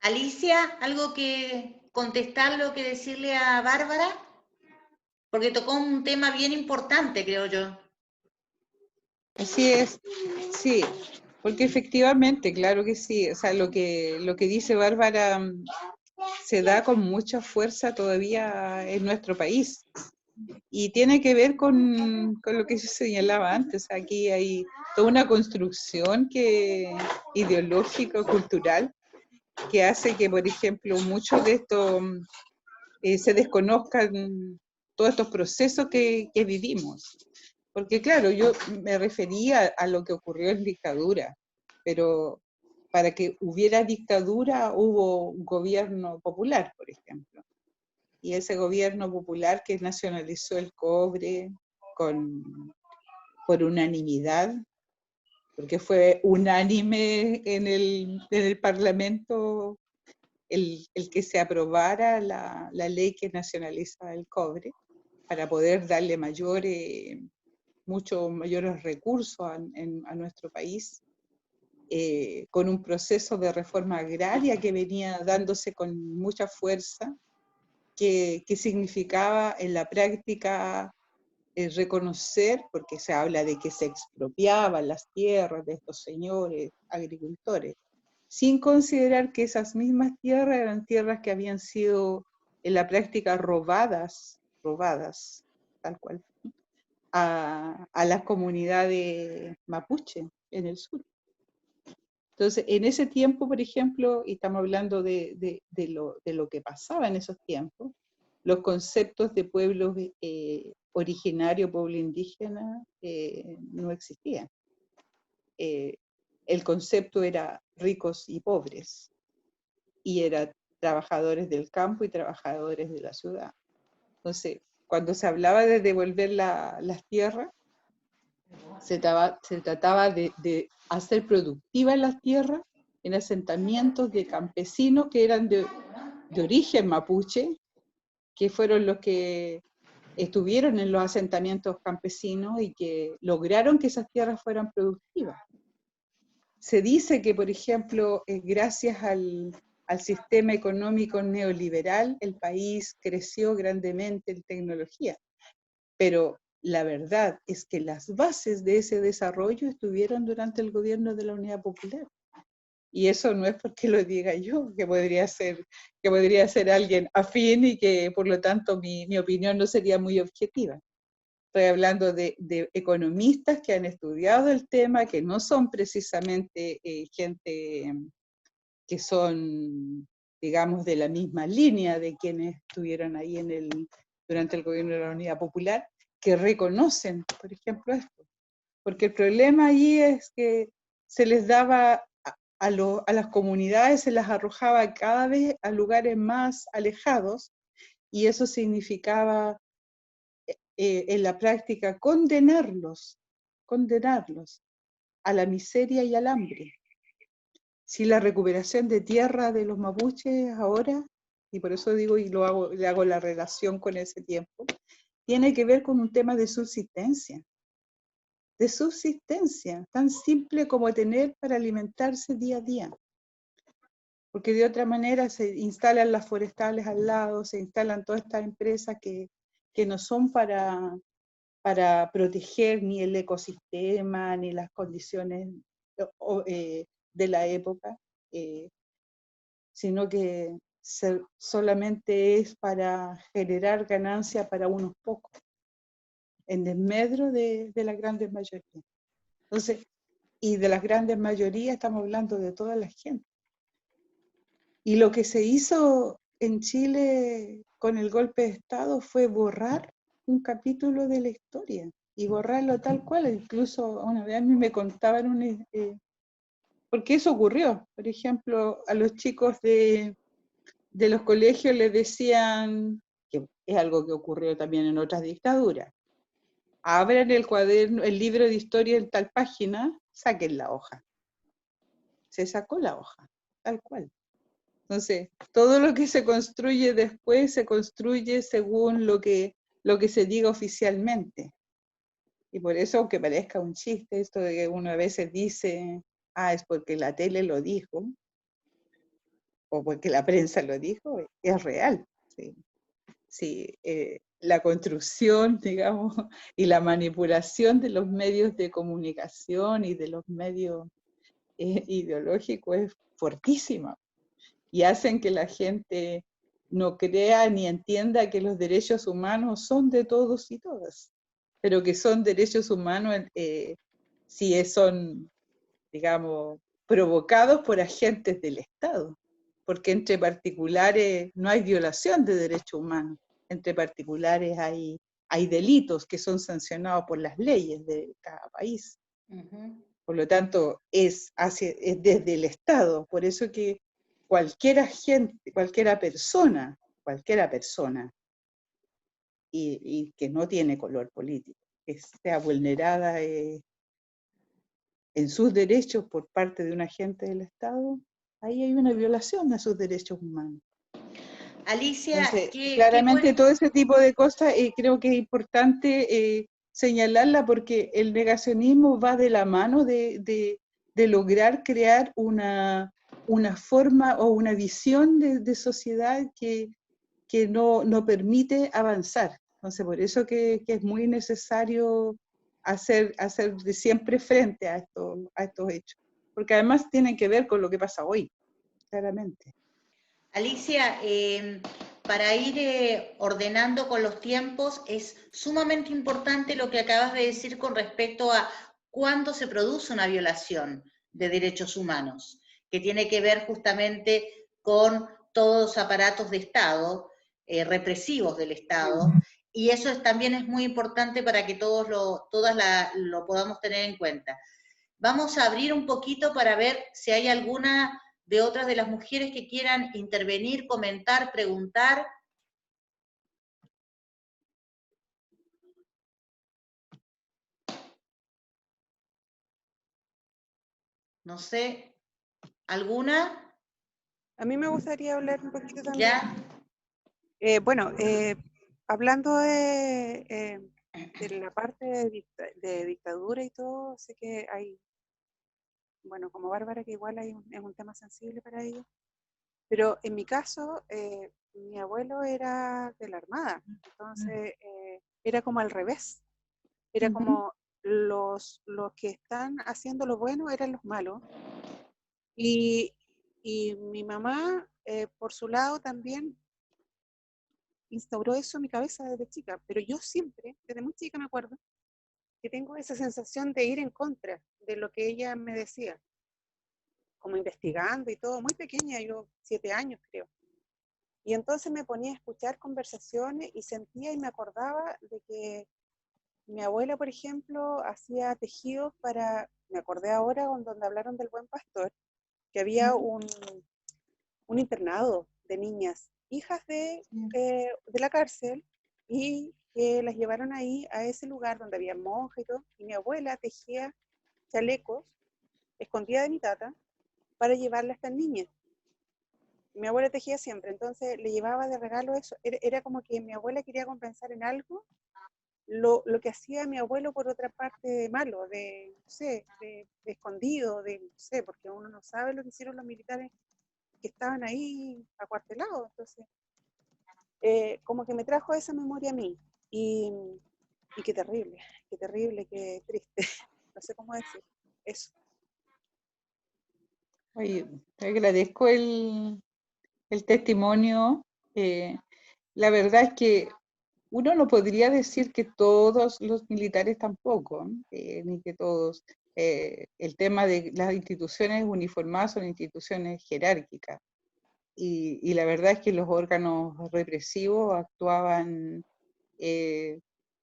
Speaker 2: Alicia, ¿algo que contestarle o que decirle a Bárbara? Porque tocó un tema bien importante, creo yo.
Speaker 3: Así es, sí, porque efectivamente, claro que sí, o sea, lo que dice Bárbara se da con mucha fuerza todavía en nuestro país, y tiene que ver con lo que yo señalaba antes. Aquí hay toda una construcción ideológica, cultural, que hace que, por ejemplo, muchos de estos se desconozcan todos estos procesos que vivimos. Porque claro, yo me refería a lo que ocurrió en dictadura, pero para que hubiera dictadura hubo un gobierno popular, por ejemplo. Y ese gobierno popular que nacionalizó el cobre por unanimidad, porque fue unánime en el Parlamento el que se aprobara la ley que nacionaliza el cobre, para poder darle muchos mayores recursos a nuestro país, con un proceso de reforma agraria que venía dándose con mucha fuerza, que significaba en la práctica reconocer, porque se habla de que se expropiaban las tierras de estos señores agricultores, sin considerar que esas mismas tierras eran tierras que habían sido en la práctica robadas, tal cual, a las comunidades mapuche en el sur. Entonces, en ese tiempo, por ejemplo, y estamos hablando de lo que pasaba en esos tiempos, los conceptos de pueblos originario, pueblo indígena, no existían. El concepto era ricos y pobres, y era trabajadores del campo y trabajadores de la ciudad. Entonces, cuando se hablaba de devolver las tierras, se trataba de hacer productivas las tierras en asentamientos de campesinos que eran de origen mapuche, que fueron los que estuvieron en los asentamientos campesinos y que lograron que esas tierras fueran productivas. Se dice que, por ejemplo, gracias al sistema económico neoliberal, el país creció grandemente en tecnología, pero la verdad es que las bases de ese desarrollo estuvieron durante el gobierno de la Unidad Popular. Y eso no es porque lo diga yo, que podría ser alguien afín y que por lo tanto mi opinión no sería muy objetiva. Estoy hablando de economistas que han estudiado el tema, que no son precisamente gente que son, digamos, de la misma línea de quienes estuvieron ahí durante el gobierno de la Unidad Popular, que reconocen, por ejemplo, esto. Porque el problema ahí es que se les daba a las comunidades, se las arrojaba cada vez a lugares más alejados, y eso significaba en la práctica condenarlos a la miseria y al hambre. Si la recuperación de tierra de los mapuches ahora, y por eso digo y le hago la relación con ese tiempo, tiene que ver con un tema de subsistencia, tan simple como tener para alimentarse día a día. Porque de otra manera se instalan las forestales al lado, se instalan todas estas empresas que no son para proteger ni el ecosistema, ni las condiciones de la época, sino que solamente es para generar ganancia para unos pocos, en desmedro de las grandes mayorías. Entonces, y de las grandes mayorías estamos hablando de toda la gente. Y lo que se hizo en Chile con el golpe de Estado fue borrar un capítulo de la historia y borrarlo tal cual. Incluso una vez a mí me contaban, porque eso ocurrió. Por ejemplo, a los chicos de los colegios les decían, que es algo que ocurrió también en otras dictaduras, abran el cuaderno, el libro de historia en tal página, saquen la hoja. Se sacó la hoja, tal cual. Entonces, todo lo que se construye después se construye según lo que se diga oficialmente. Y por eso, aunque parezca un chiste, esto de que uno a veces dice, es porque la tele lo dijo, o porque la prensa lo dijo, es real. Sí. Sí, la construcción, digamos, y la manipulación de los medios de comunicación y de los medios ideológicos es fortísima. Y hacen que la gente no crea ni entienda que los derechos humanos son de todos y todas, pero que son derechos humanos si son, digamos, provocados por agentes del Estado, porque entre particulares no hay violación de derechos humanos, entre particulares hay delitos que son sancionados por las leyes de cada país. Por lo tanto, es desde el Estado, por eso que cualquier persona, y que no tiene color político, que sea vulnerada en sus derechos por parte de un agente del Estado, ahí hay una violación a sus derechos humanos.
Speaker 2: Alicia,
Speaker 3: entonces, claramente todo ese tipo de cosas creo que es importante señalarla, porque el negacionismo va de la mano de lograr crear una forma o una visión de sociedad que no permite avanzar. Entonces, por eso que es muy necesario hacer siempre frente a estos hechos, porque además tienen que ver con lo que pasa hoy, claramente.
Speaker 2: Alicia, para ir ordenando con los tiempos, es sumamente importante lo que acabas de decir con respecto a cuándo se produce una violación de derechos humanos, que tiene que ver justamente con todos los aparatos de Estado, represivos del Estado, y eso también es muy importante para que todas lo podamos tener en cuenta. Vamos a abrir un poquito para ver si hay alguna de otras de las mujeres que quieran intervenir, comentar, preguntar. No sé, ¿alguna?
Speaker 4: A mí me gustaría hablar un poquito también.
Speaker 2: ¿Ya?
Speaker 4: Bueno, hablando de la parte de dictadura y todo, sé que hay, bueno, como Bárbara, que igual es un tema sensible para ellos, pero en mi caso, mi abuelo era de la Armada, entonces era como al revés, era como los que están haciendo lo bueno eran los malos, Y, y mi mamá, por su lado, también instauró eso en mi cabeza desde chica, pero yo siempre, desde muy chica me acuerdo, que tengo esa sensación de ir en contra de lo que ella me decía, como investigando y todo, muy pequeña, yo 7 años creo. Y entonces me ponía a escuchar conversaciones y sentía y me acordaba de que mi abuela, por ejemplo, hacía tejidos para, me acordé ahora donde hablaron del Buen Pastor, que había un internado de niñas, hijas de la cárcel, y que las llevaron ahí a ese lugar donde había monjas y todo, y mi abuela tejía chalecos escondida de mi tata para llevarle a estas niñas. Mi abuela tejía siempre, entonces le llevaba de regalo eso. Era como que mi abuela quería compensar en algo lo que hacía mi abuelo por otra parte de malo, de, no sé, de escondido, de, no sé, porque uno no sabe lo que hicieron los militares que estaban ahí acuartelados. Entonces, como que me trajo esa memoria a mí. Y qué terrible, qué triste. No sé cómo decir eso.
Speaker 3: Oye, te agradezco el testimonio. La verdad es que uno no podría decir que todos los militares tampoco, ni que todos. El tema de las instituciones uniformadas son instituciones jerárquicas. Y la verdad es que los órganos represivos actuaban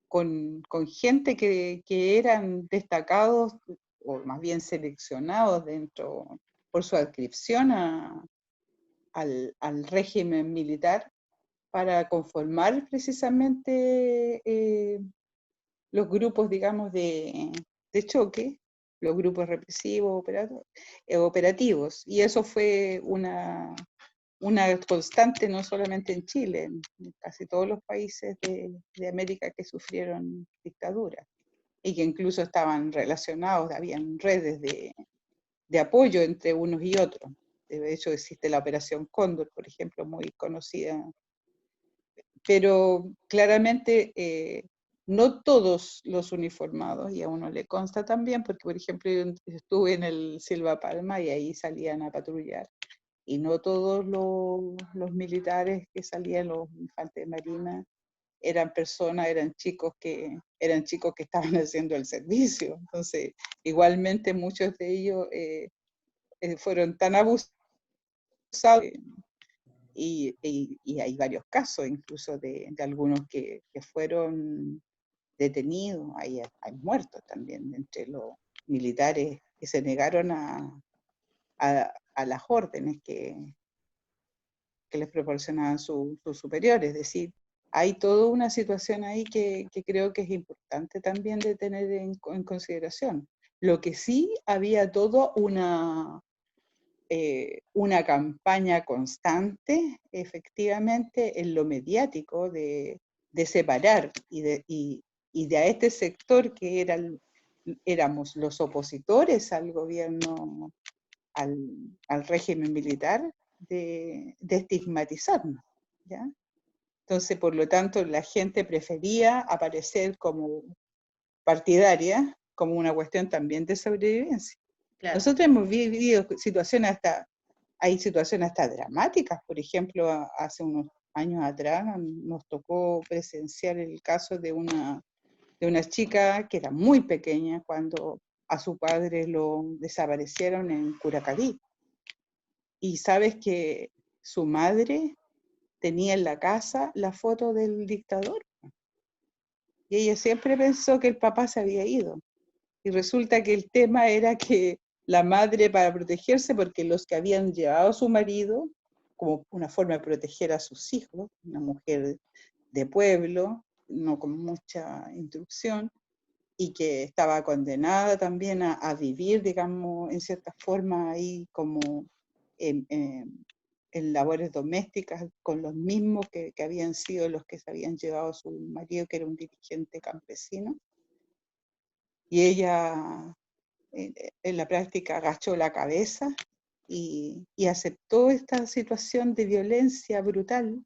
Speaker 3: con gente que eran destacados, o más bien seleccionados por su adscripción al régimen militar, para conformar precisamente los grupos, digamos, de choque, los grupos represivos operativos. Y eso fue una constante no solamente en Chile, en casi todos los países de América que sufrieron dictadura, y que incluso estaban relacionados, habían redes de apoyo entre unos y otros. De hecho, existe la Operación Cóndor, por ejemplo, muy conocida. Pero claramente no todos los uniformados, y a uno le consta también, porque por ejemplo yo estuve en el Silva Palma y ahí salían a patrullar, y no todos los militares que salían, los infantes de marina, eran personas, eran chicos que estaban haciendo el servicio. Entonces, igualmente muchos de ellos fueron tan abusados, y hay varios casos incluso de algunos que fueron detenidos, hay muertos también entre los militares que se negaron a las órdenes que les proporcionaban sus superiores. Es decir, hay toda una situación ahí que creo que es importante también de tener en consideración. Lo que sí, había toda una campaña constante, efectivamente, en lo mediático de separar y de a este sector que éramos los opositores al gobierno, al régimen militar, de estigmatizarnos, ¿ya? Entonces, por lo tanto, la gente prefería aparecer como partidaria, como una cuestión también de sobrevivencia. Claro. Nosotros hemos vivido situaciones hay situaciones hasta dramáticas. Por ejemplo, hace unos años atrás nos tocó presenciar el caso de una chica que era muy pequeña cuando a su padre lo desaparecieron en Curacaví. Y sabes que su madre tenía en la casa la foto del dictador. Y ella siempre pensó que el papá se había ido. Y resulta que el tema era que la madre, para protegerse, porque los que habían llevado a su marido, como una forma de proteger a sus hijos, una mujer de pueblo, no con mucha instrucción, y que estaba condenada también a vivir, digamos, en cierta forma ahí como en labores domésticas con los mismos que habían sido los que se habían llevado a su marido, que era un dirigente campesino. Y ella en la práctica agachó la cabeza y aceptó esta situación de violencia brutal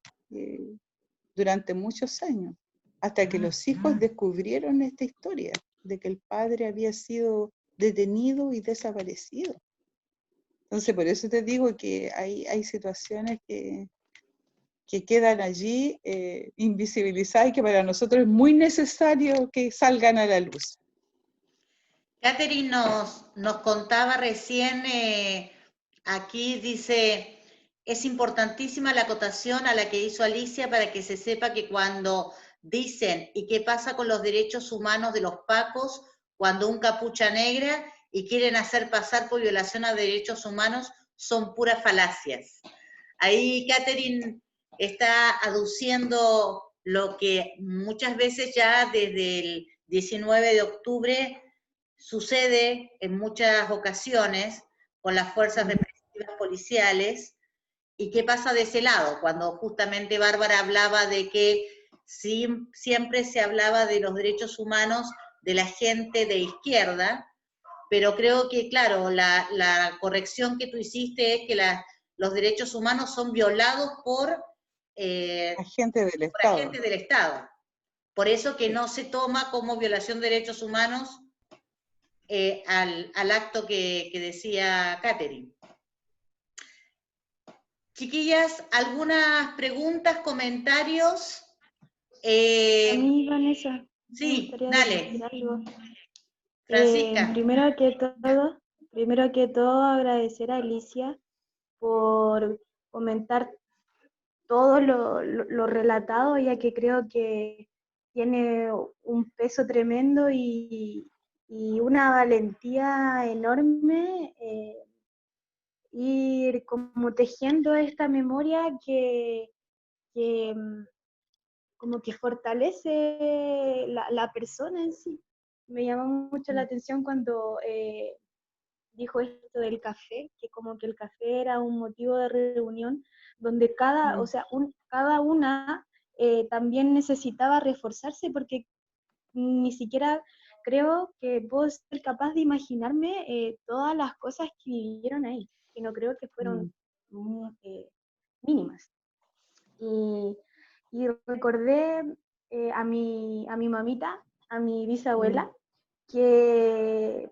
Speaker 3: durante muchos años, hasta que los hijos descubrieron esta historia de que el padre había sido detenido y desaparecido. Entonces, por eso te digo que hay situaciones que quedan allí invisibilizadas y que para nosotros es muy necesario que salgan a la luz.
Speaker 2: Catherine nos contaba recién, aquí dice, es importantísima la acotación a la que hizo Alicia para que se sepa que cuando dicen, ¿y qué pasa con los derechos humanos de los pacos cuando un capucha negra y quieren hacer pasar por violación a derechos humanos? Son puras falacias. Ahí Catherine está aduciendo lo que muchas veces ya desde el 19 de octubre sucede en muchas ocasiones con las fuerzas represivas policiales. ¿Y qué pasa de ese lado? Cuando justamente Bárbara hablaba de que siempre se hablaba de los derechos humanos de la gente de izquierda, pero creo que, claro, la corrección que tú hiciste es que los derechos humanos son violados por
Speaker 3: agentes del Estado.
Speaker 2: Agentes del Estado. Por eso que no se toma como violación de derechos humanos al acto que decía Catherine. Chiquillas, ¿algunas preguntas, comentarios?
Speaker 10: A mí, Vanessa,
Speaker 2: Sí,
Speaker 10: me gustaría
Speaker 2: dale.
Speaker 10: decir algo.
Speaker 2: Francisca.
Speaker 10: Primero que todo, agradecer a Alicia por comentar todo lo relatado, ya que creo que tiene un peso tremendo y una valentía enorme, ir como tejiendo esta memoria que como que fortalece la persona en sí. Me llamó mucho la atención cuando dijo esto del café, que como que el café era un motivo de reunión donde cada una también necesitaba reforzarse, porque ni siquiera creo que puedo ser capaz de imaginarme todas las cosas que vivieron ahí, que no creo que fueron mínimas. Y recordé a mi mamita, a mi bisabuela, que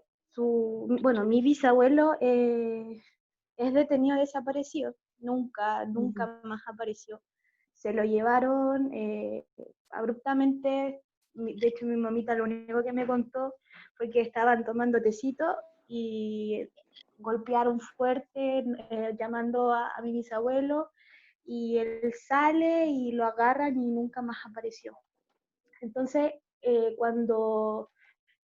Speaker 10: mi bisabuelo es detenido desaparecido, nunca más apareció. Se lo llevaron abruptamente. De hecho, mi mamita lo único que me contó fue que estaban tomando tecito y golpearon fuerte llamando a mi bisabuelo, y él sale y lo agarran y nunca más apareció. Entonces, cuando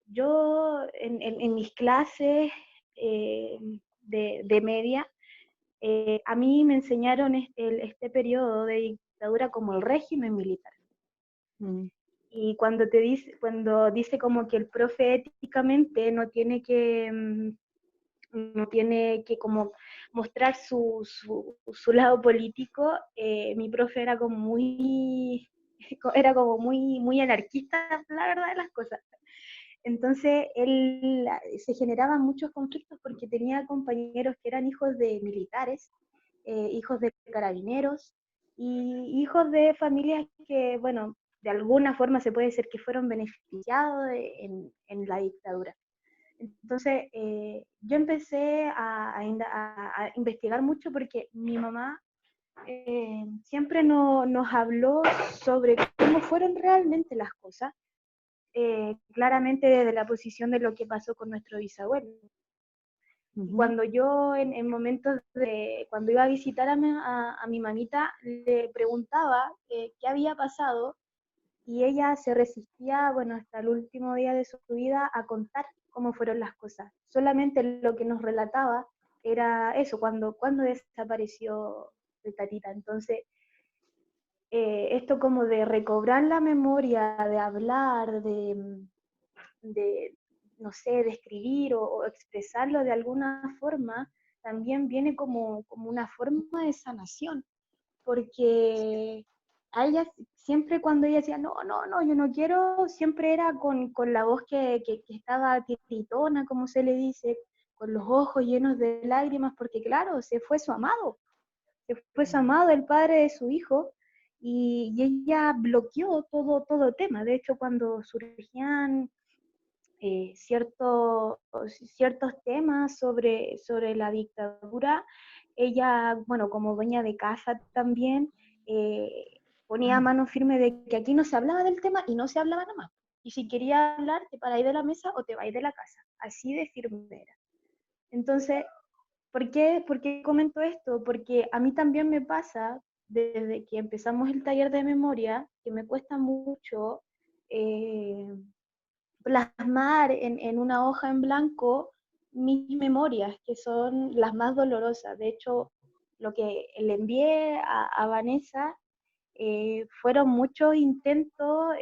Speaker 10: yo en mis clases de media, a mí me enseñaron este periodo de dictadura como el régimen militar. Y cuando dice como que el profe éticamente no tiene que como mostrar su lado político, mi profe era como muy muy anarquista, la verdad de las cosas. Entonces él se generaban muchos conflictos porque tenía compañeros que eran hijos de militares, hijos de carabineros y hijos de familias que, bueno, de alguna forma se puede decir que fueron beneficiados en la dictadura. Entonces yo empecé a investigar mucho porque mi mamá siempre nos habló sobre cómo fueron realmente las cosas, claramente desde la posición de lo que pasó con nuestro bisabuelo. Cuando yo en momentos cuando iba a visitar a mi mamita, le preguntaba qué había pasado, y ella se resistía, bueno, hasta el último día de su vida a contar cómo fueron las cosas. Solamente lo que nos relataba era eso, cuando desapareció de Tatita. Entonces, esto como de recobrar la memoria, de hablar, de no sé, de escribir o expresarlo de alguna forma, también viene como una forma de sanación, porque a ella siempre, cuando ella decía, no, yo no quiero, siempre era con la voz que estaba tiritona, como se le dice, con los ojos llenos de lágrimas, porque claro, se fue su amado, el padre de su hijo, y ella bloqueó todo tema. De hecho, cuando surgían ciertos temas sobre la dictadura. Ella, bueno, como dueña de casa también, ponía mano firme de que aquí no se hablaba del tema y no se hablaba nada más. Y si quería hablar, te paráis de la mesa o te vais de la casa. Así de firme era. Entonces, ¿por qué comento esto? Porque a mí también me pasa, desde que empezamos el taller de memoria, que me cuesta mucho plasmar en una hoja en blanco mis memorias, que son las más dolorosas. De hecho, lo que le envié a Vanessa fueron muchos intentos,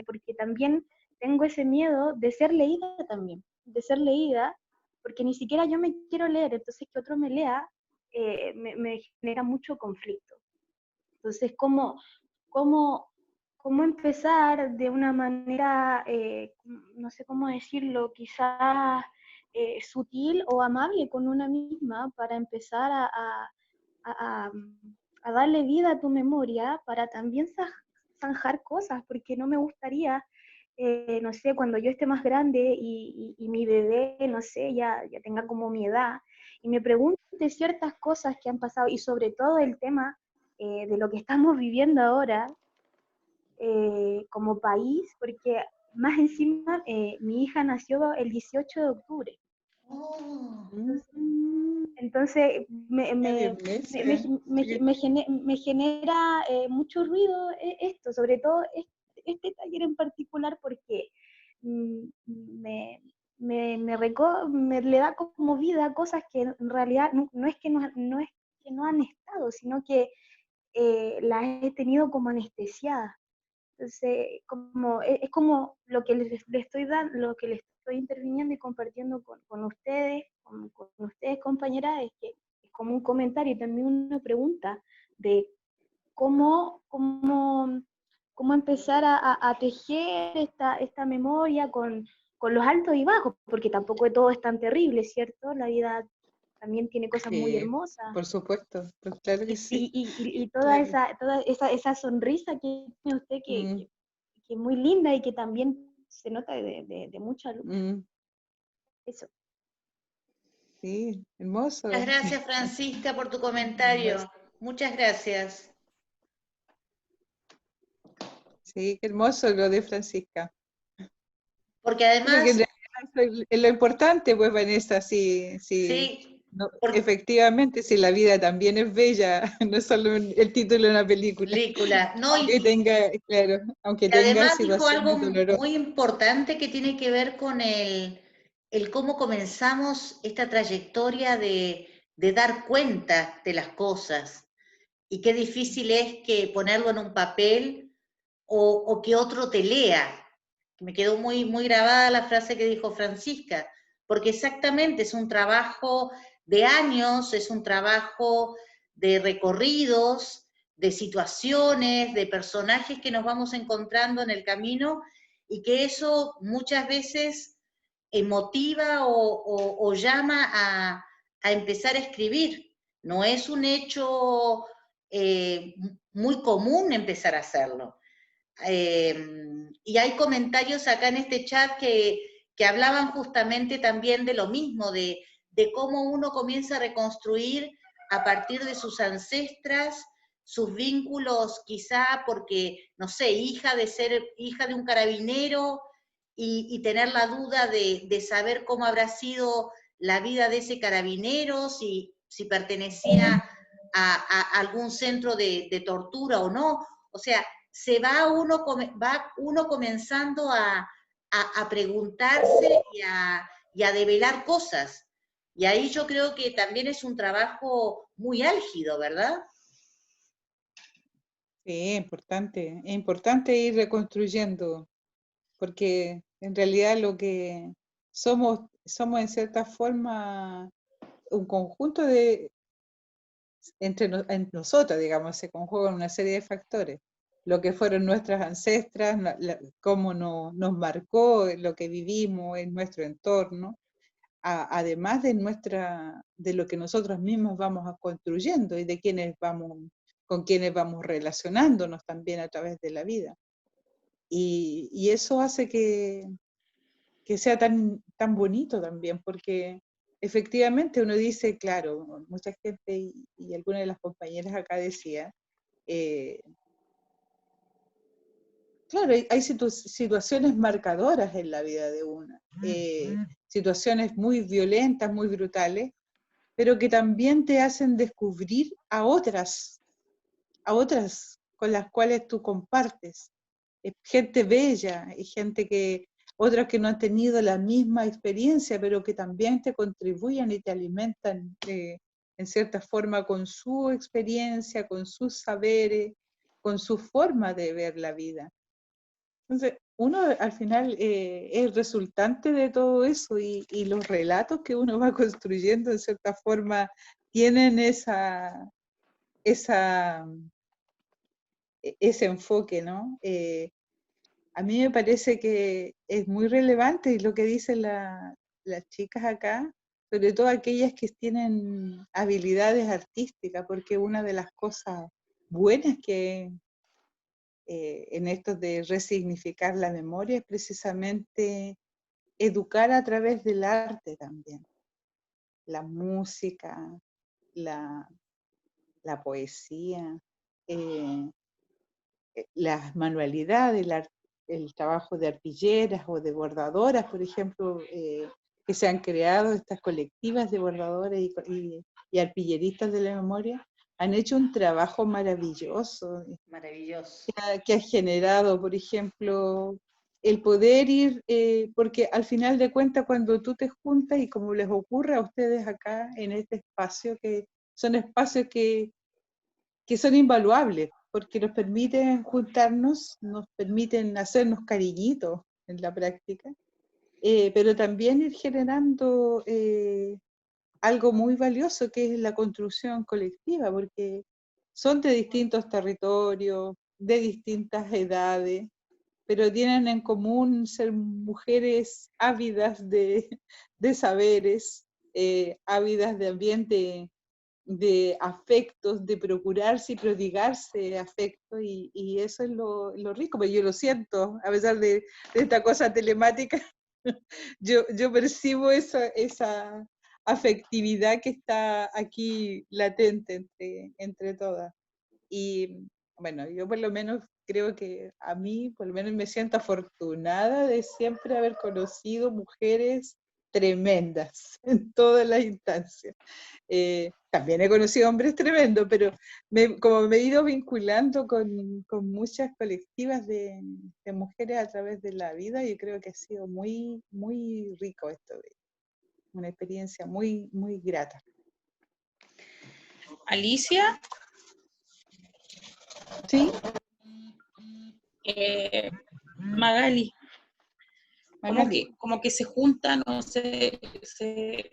Speaker 10: porque también tengo ese miedo de ser leída también, de ser leída, porque ni siquiera yo me quiero leer, entonces que otro me lea me genera mucho conflicto. Entonces, ¿cómo empezar de una manera, no sé cómo decirlo, quizás sutil o amable con una misma para empezar a, a darle vida a tu memoria, para también zanjar cosas, porque no me gustaría, no sé, cuando yo esté más grande y mi bebé, no sé, ya tenga como mi edad, y me pregunte ciertas cosas que han pasado, y sobre todo el tema de lo que estamos viviendo ahora como país, porque más encima mi hija nació el 18 de octubre.
Speaker 2: Oh,
Speaker 10: Entonces me genera mucho ruido esto, sobre todo este taller en particular, porque me le da como vida a cosas que en realidad no es que no han estado, sino que las he tenido como anestesiadas. Entonces, es como lo que les estoy dando, lo que les estoy interviniendo y compartiendo con ustedes, con ustedes, compañeras, es que es como un comentario y también una pregunta de cómo empezar a tejer esta memoria con los altos y bajos, porque tampoco todo es tan terrible, ¿cierto? La vida también tiene cosas muy hermosas.
Speaker 3: Por supuesto, pues claro que sí.
Speaker 10: Y toda esa sonrisa que tiene usted, que es muy linda y que también se nota de mucha luz. Eso.
Speaker 3: Sí, hermoso.
Speaker 2: Muchas gracias, Francisca, por tu comentario. Muchas gracias.
Speaker 3: Sí, qué hermoso lo de Francisca.
Speaker 2: Porque además...
Speaker 3: Es lo importante, pues, Vanessa,
Speaker 2: Sí,
Speaker 3: no, efectivamente, si la vida también es bella, no es solo el título de una película.
Speaker 2: No,
Speaker 3: aunque tenga, claro, aunque tenga
Speaker 2: además dijo algo
Speaker 3: situaciones dolorosas.
Speaker 2: muy importante que tiene que ver con el cómo comenzamos esta trayectoria de dar cuenta de las cosas, y qué difícil es que ponerlo en un papel o que otro te lea. Me quedó muy, muy grabada la frase que dijo Francisca, porque exactamente es un trabajo de años, es un trabajo de recorridos, de situaciones, de personajes que nos vamos encontrando en el camino, y que eso muchas veces motiva o llama a empezar a escribir. No es un hecho muy común empezar a hacerlo. Y hay comentarios acá en este chat que hablaban justamente también de lo mismo, de cómo uno comienza a reconstruir a partir de sus ancestras, sus vínculos, quizá porque, no sé, hija de un carabinero, y tener la duda de saber cómo habrá sido la vida de ese carabinero, si pertenecía a algún centro de tortura o no. O sea, va uno comenzando a preguntarse y a develar cosas. Y ahí yo creo que también es un trabajo muy álgido, ¿verdad?
Speaker 3: Sí, es importante ir reconstruyendo, porque en realidad lo que somos en cierta forma un conjunto en nosotros, digamos, se conjugan una serie de factores. Lo que fueron nuestras ancestras, cómo nos marcó lo que vivimos en nuestro entorno, además de lo que nosotros mismos vamos construyendo y de con quienes vamos relacionándonos también a través de la vida. Y eso hace que que sea tan, tan bonito también, porque efectivamente uno dice, claro, mucha gente y algunas de las compañeras acá decía, claro, hay situaciones marcadoras en la vida de una, situaciones muy violentas, muy brutales, pero que también te hacen descubrir a otras con las cuales tú compartes. Gente bella, y gente otras que no han tenido la misma experiencia, pero que también te contribuyen y te alimentan en cierta forma con su experiencia, con sus saberes, con su forma de ver la vida. Entonces, uno al final es resultante de todo eso y los relatos que uno va construyendo en cierta forma tienen ese enfoque, ¿no? A mí me parece que es muy relevante lo que dicen las chicas acá, sobre todo aquellas que tienen habilidades artísticas, porque una de las cosas buenas que en esto de resignificar la memoria es precisamente educar a través del arte también. La música, la poesía, las manualidades, el trabajo de arpilleras o de bordadoras, por ejemplo, que se han creado estas colectivas de bordadoras y arpilleristas de la memoria, han hecho un trabajo maravilloso.
Speaker 2: Maravilloso.
Speaker 3: Que ha generado, por ejemplo, el poder ir, porque al final de cuentas cuando tú te juntas, y como les ocurre a ustedes acá en este espacio, que son espacios que son invaluables, porque nos permiten juntarnos, nos permiten hacernos cariñitos en la práctica, pero también ir generando algo muy valioso que es la construcción colectiva, porque son de distintos territorios, de distintas edades, pero tienen en común ser mujeres ávidas de saberes, ávidas de ambiente, de afectos, de procurarse y prodigarse afecto, y eso es lo rico, pero yo lo siento, a pesar de esta cosa telemática, yo percibo esa afectividad que está aquí latente entre todas. Y bueno, yo por lo menos creo que a mí, por lo menos me siento afortunada de siempre haber conocido mujeres tremendas en todas las instancias. También he conocido hombres tremendos, pero como me he ido vinculando con muchas colectivas de mujeres a través de la vida, yo creo que ha sido muy, muy rico esto, una experiencia muy, muy grata.
Speaker 11: Alicia.
Speaker 3: Sí.
Speaker 11: Magali. Como que se juntan, no sé, se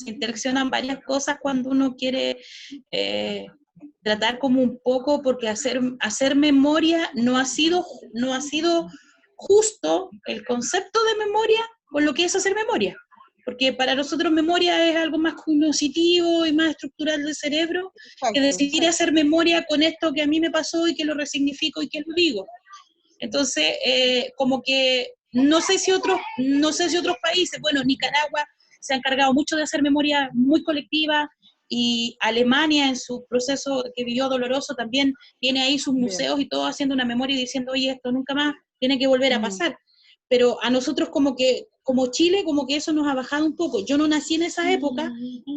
Speaker 11: interaccionan varias cosas cuando uno quiere tratar como un poco, porque hacer memoria no ha sido justo el concepto de memoria con lo que es hacer memoria. Porque para nosotros memoria es algo más cognitivo y más estructural del cerebro, que decidir hacer memoria con esto que a mí me pasó y que lo resignifico y que lo digo. Entonces, como que no sé si otros países, bueno, Nicaragua se ha encargado mucho de hacer memoria muy colectiva, y Alemania en su proceso que vivió doloroso también tiene ahí sus museos y todo haciendo una memoria y diciendo, oye, esto nunca más tiene que volver a pasar. Pero a nosotros como Chile, como que eso nos ha bajado un poco. Yo no nací en esa época,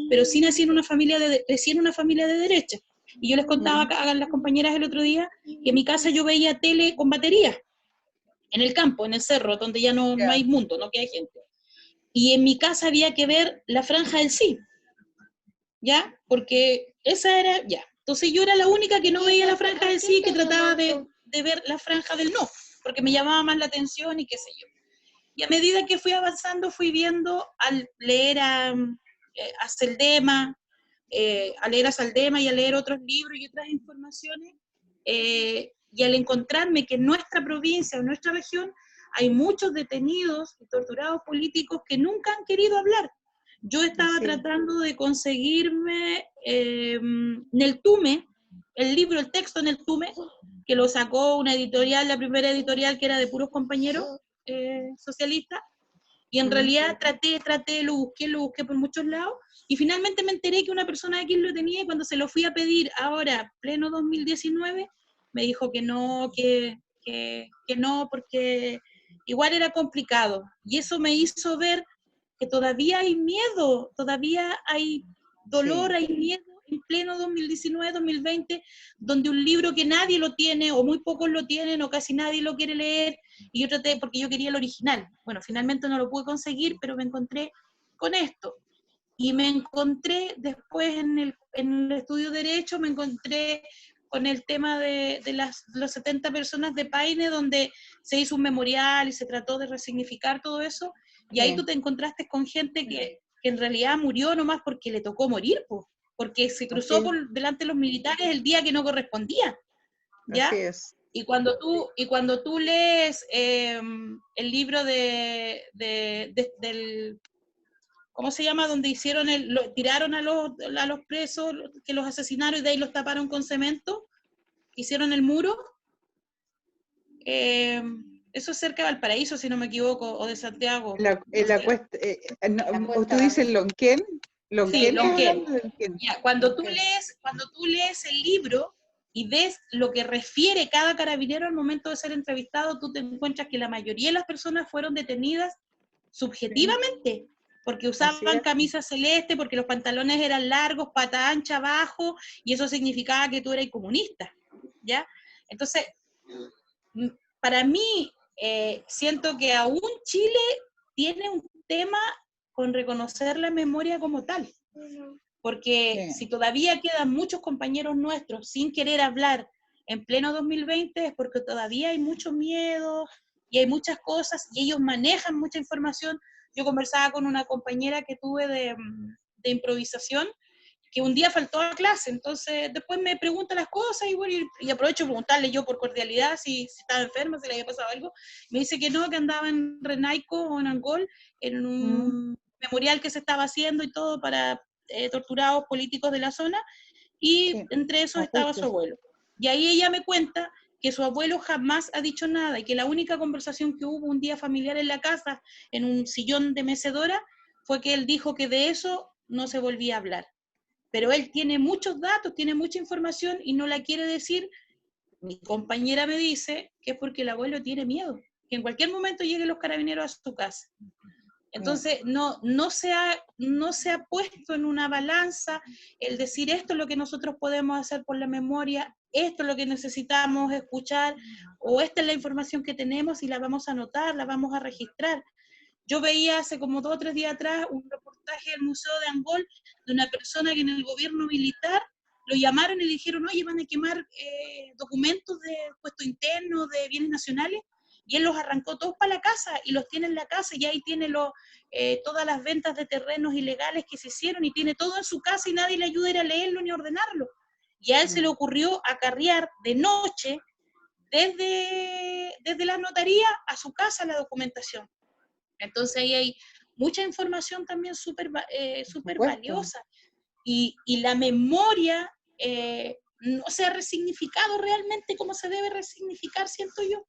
Speaker 11: pero sí nací en una familia crecí en una familia de derecha. Y yo les contaba a las compañeras el otro día que en mi casa yo veía tele con batería, en el campo, en el cerro, donde ya no hay mundo, no que hay gente. Y en mi casa había que ver la franja del sí, ¿ya? Porque esa era, ya. Entonces yo era la única que no veía la franja del sí, que trataba de ver la franja del no, porque me llamaba más la atención y qué sé yo. Y a medida que fui avanzando, fui viendo, al leer a Saldema, y a leer otros libros y otras informaciones, y al encontrarme que en nuestra provincia, en nuestra región, hay muchos detenidos y torturados políticos que nunca han querido hablar. Yo estaba tratando de conseguirme Neltume, el libro, el texto Neltume, que lo sacó una editorial, la primera editorial que era de puros compañeros, socialista, y en realidad traté, lo busqué por muchos lados, y finalmente me enteré que una persona X lo tenía, y cuando se lo fui a pedir ahora, pleno 2019, me dijo que no, que no, porque igual era complicado. Y eso me hizo ver que todavía hay miedo, todavía hay dolor, hay miedo en pleno 2019, 2020, donde un libro que nadie lo tiene, o muy pocos lo tienen, o casi nadie lo quiere leer, y yo traté, porque yo quería el original. Bueno, finalmente no lo pude conseguir, pero me encontré con esto. Y me encontré después en el estudio de Derecho, me encontré con el tema de los 70 personas de Paine, donde se hizo un memorial y se trató de resignificar todo eso, y ahí tú te encontraste con gente que en realidad murió nomás porque le tocó morir, porque se cruzó por delante de los militares el día que no correspondía, ¿ya?
Speaker 3: Así es.
Speaker 11: Y cuando tú lees el libro del, ¿cómo se llama? Donde tiraron a los presos, que los asesinaron y de ahí los taparon con cemento, hicieron el muro. Eso es cerca de Valparaíso, si no me equivoco, o de Santiago.
Speaker 3: ¿Usted dice Lonquén?
Speaker 11: Sí, Lonquén.
Speaker 3: Lonquén.
Speaker 11: Ya, cuando tú lees el libro y ves lo que refiere cada carabinero al momento de ser entrevistado, tú te encuentras que la mayoría de las personas fueron detenidas subjetivamente, porque usaban camisa celeste, porque los pantalones eran largos, pata ancha abajo, y eso significaba que tú eras comunista, ¿ya? Entonces, para mí, siento que aún Chile tiene un tema con reconocer la memoria como tal, porque si todavía quedan muchos compañeros nuestros sin querer hablar en pleno 2020 es porque todavía hay mucho miedo y hay muchas cosas y ellos manejan mucha información. Yo conversaba con una compañera que tuve de improvisación que un día faltó a clase, entonces después me pregunta las cosas y bueno, y aprovecho de preguntarle yo por cordialidad si estaba enferma, si le había pasado algo. Me dice que no, que andaba en Renaico o en Angol, en un memorial que se estaba haciendo y todo para torturados políticos de la zona, y entre esos estaba su abuelo. Y ahí ella me cuenta que su abuelo jamás ha dicho nada y que la única conversación que hubo un día familiar en la casa, en un sillón de mecedora, fue que él dijo que de eso no se volvía a hablar. Pero él tiene muchos datos, tiene mucha información y no la quiere decir. Mi compañera me dice que es porque el abuelo tiene miedo, que en cualquier momento lleguen los carabineros a su casa. Entonces, no se ha puesto en una balanza el decir esto es lo que nosotros podemos hacer por la memoria, esto es lo que necesitamos escuchar, o esta es la información que tenemos y la vamos a anotar, la vamos a registrar. Yo veía hace como 2 o 3 días atrás un reportaje del Museo de Angol de una persona que en el gobierno militar lo llamaron y le dijeron, oye, van a quemar documentos de puesto interno, de bienes nacionales, y él los arrancó todos para la casa y los tiene en la casa y ahí tiene todas las ventas de terrenos ilegales que se hicieron y tiene todo en su casa y nadie le ayuda a ir a leerlo ni a ordenarlo. Y a él se le ocurrió acarrear de noche desde la notaría a su casa la documentación. Entonces ahí hay mucha información también súper valiosa. Y la memoria no se ha resignificado realmente como se debe resignificar, siento yo.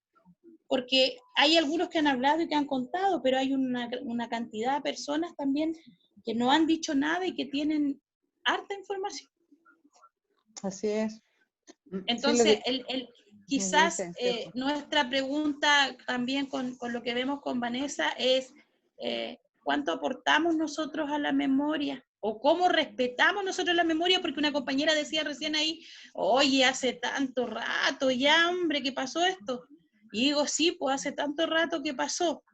Speaker 11: Porque hay algunos que han hablado y que han contado, pero hay una cantidad de personas también que no han dicho nada y que tienen harta información.
Speaker 3: Así es.
Speaker 11: Entonces, quizás nuestra pregunta también con lo que vemos con Vanessa es ¿cuánto aportamos nosotros a la memoria? ¿O cómo respetamos nosotros la memoria? Porque una compañera decía recién ahí, oye, hace tanto rato ya, hombre, ¿qué pasó esto? Y digo, sí, pues hace tanto rato que pasó,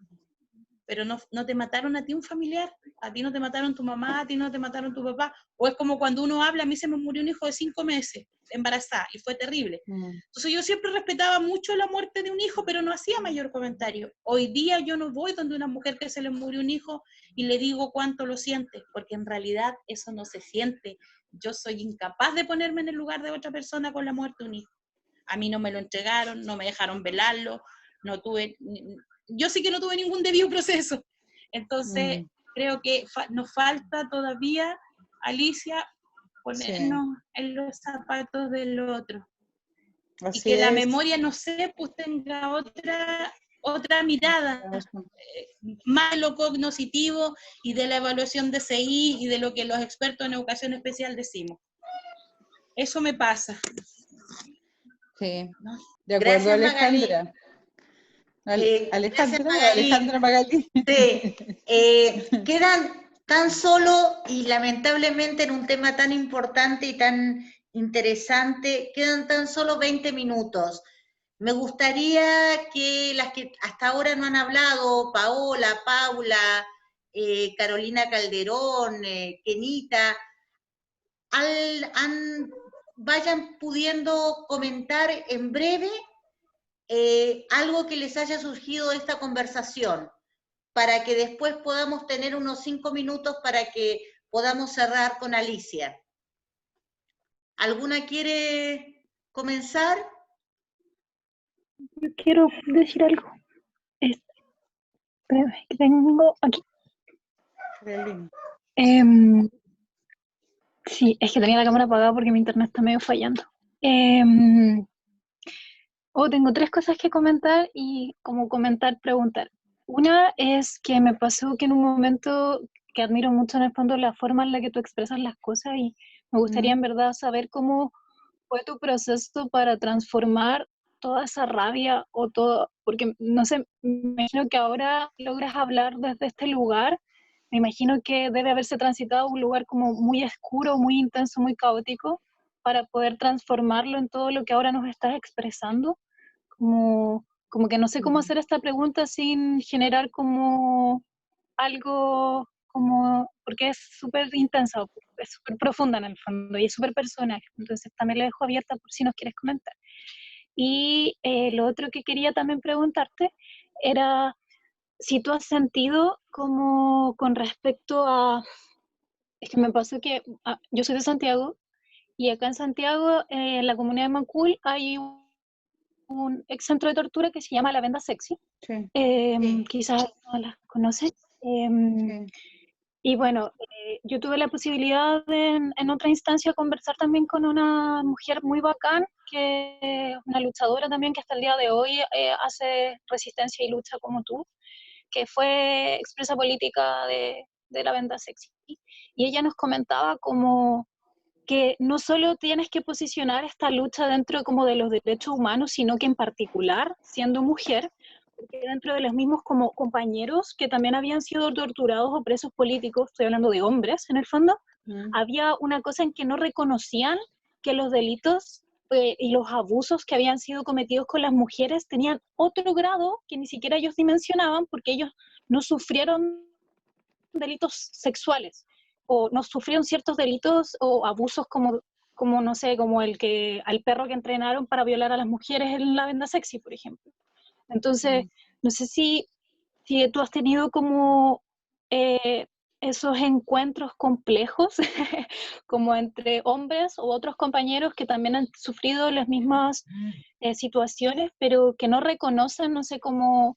Speaker 11: pero no te mataron a ti un familiar, a ti no te mataron tu mamá, a ti no te mataron tu papá, o es como cuando uno habla, a mí se me murió un hijo de 5 meses, embarazada, y fue terrible. Entonces yo siempre respetaba mucho la muerte de un hijo, pero no hacía mayor comentario. Hoy día yo no voy donde una mujer que se le murió un hijo y le digo cuánto lo siente, porque en realidad eso no se siente. Yo soy incapaz de ponerme en el lugar de otra persona con la muerte de un hijo. A mí no me lo entregaron, no me dejaron velarlo, yo sí que no tuve ningún debido proceso. Entonces, creo que nos falta todavía, Alicia, ponernos en los zapatos del otro.
Speaker 3: Así
Speaker 11: y que la
Speaker 3: es.
Speaker 11: memoria, no sé, pues tenga otra otra mirada, más de lo cognoscitivo y de la evaluación de CI y de lo que los expertos en educación especial decimos. Eso me pasa.
Speaker 3: Sí, de acuerdo,
Speaker 2: Gracias, Magalí.
Speaker 3: Alejandra.
Speaker 2: Gracias,
Speaker 3: Alejandra,
Speaker 2: Magalí.
Speaker 3: Alejandra Magalí.
Speaker 2: Sí, quedan tan solo y lamentablemente en un tema tan importante y tan interesante, quedan tan solo 20 minutos. Me gustaría que las que hasta ahora no han hablado, Paola, Paula, Carolina Calderón, Kenita, vayan pudiendo comentar en breve algo que les haya surgido de esta conversación, para que después podamos tener unos 5 minutos para que podamos cerrar con Alicia. ¿Alguna quiere comenzar?
Speaker 1: Yo quiero decir algo. Espérame, que tengo aquí. Sí, es que tenía la cámara apagada porque mi internet está medio fallando. Tengo 3 cosas que comentar y como comentar, preguntar. Una es que me pasó que en un momento que admiro mucho en el fondo la forma en la que tú expresas las cosas y me gustaría en verdad saber cómo fue tu proceso para transformar toda esa rabia o todo, porque no sé, me imagino que ahora logras hablar desde este lugar, me imagino que debe haberse transitado un lugar como muy oscuro, muy intenso, muy caótico, para poder transformarlo en todo lo que ahora nos estás expresando, como que no sé cómo hacer esta pregunta sin generar como algo como, porque es súper intensa, es súper profunda en el fondo y es súper personal, entonces también la dejo abierta por si nos quieres comentar. Y lo otro que quería también preguntarte era si tú has sentido como con respecto a, es que me pasó que yo soy de Santiago y acá en Santiago, en la comunidad de Macul, hay un ex centro de tortura que se llama La Venda Sexy.
Speaker 3: Sí.
Speaker 1: Quizás no la conoces. Y bueno, yo tuve la posibilidad de, en otra instancia, conversar también con una mujer muy bacán, que es una luchadora también, que hasta el día de hoy hace resistencia y lucha como tú, que fue expresa política de La Venda Sexy. Y ella nos comentaba como que no solo tienes que posicionar esta lucha dentro como de los derechos humanos, sino que en particular, siendo mujer, porque dentro de los mismos como compañeros que también habían sido torturados o presos políticos, estoy hablando de hombres en el fondo, había una cosa en que no reconocían que los delitos y los abusos que habían sido cometidos con las mujeres tenían otro grado que ni siquiera ellos dimensionaban, porque ellos no sufrieron delitos sexuales o no sufrieron ciertos delitos o abusos como no sé, como el que al perro que entrenaron para violar a las mujeres en La Venda Sexy, por ejemplo. Entonces, no sé si tú has tenido como esos encuentros complejos como entre hombres u otros compañeros que también han sufrido las mismas situaciones, pero que no reconocen, no sé, cómo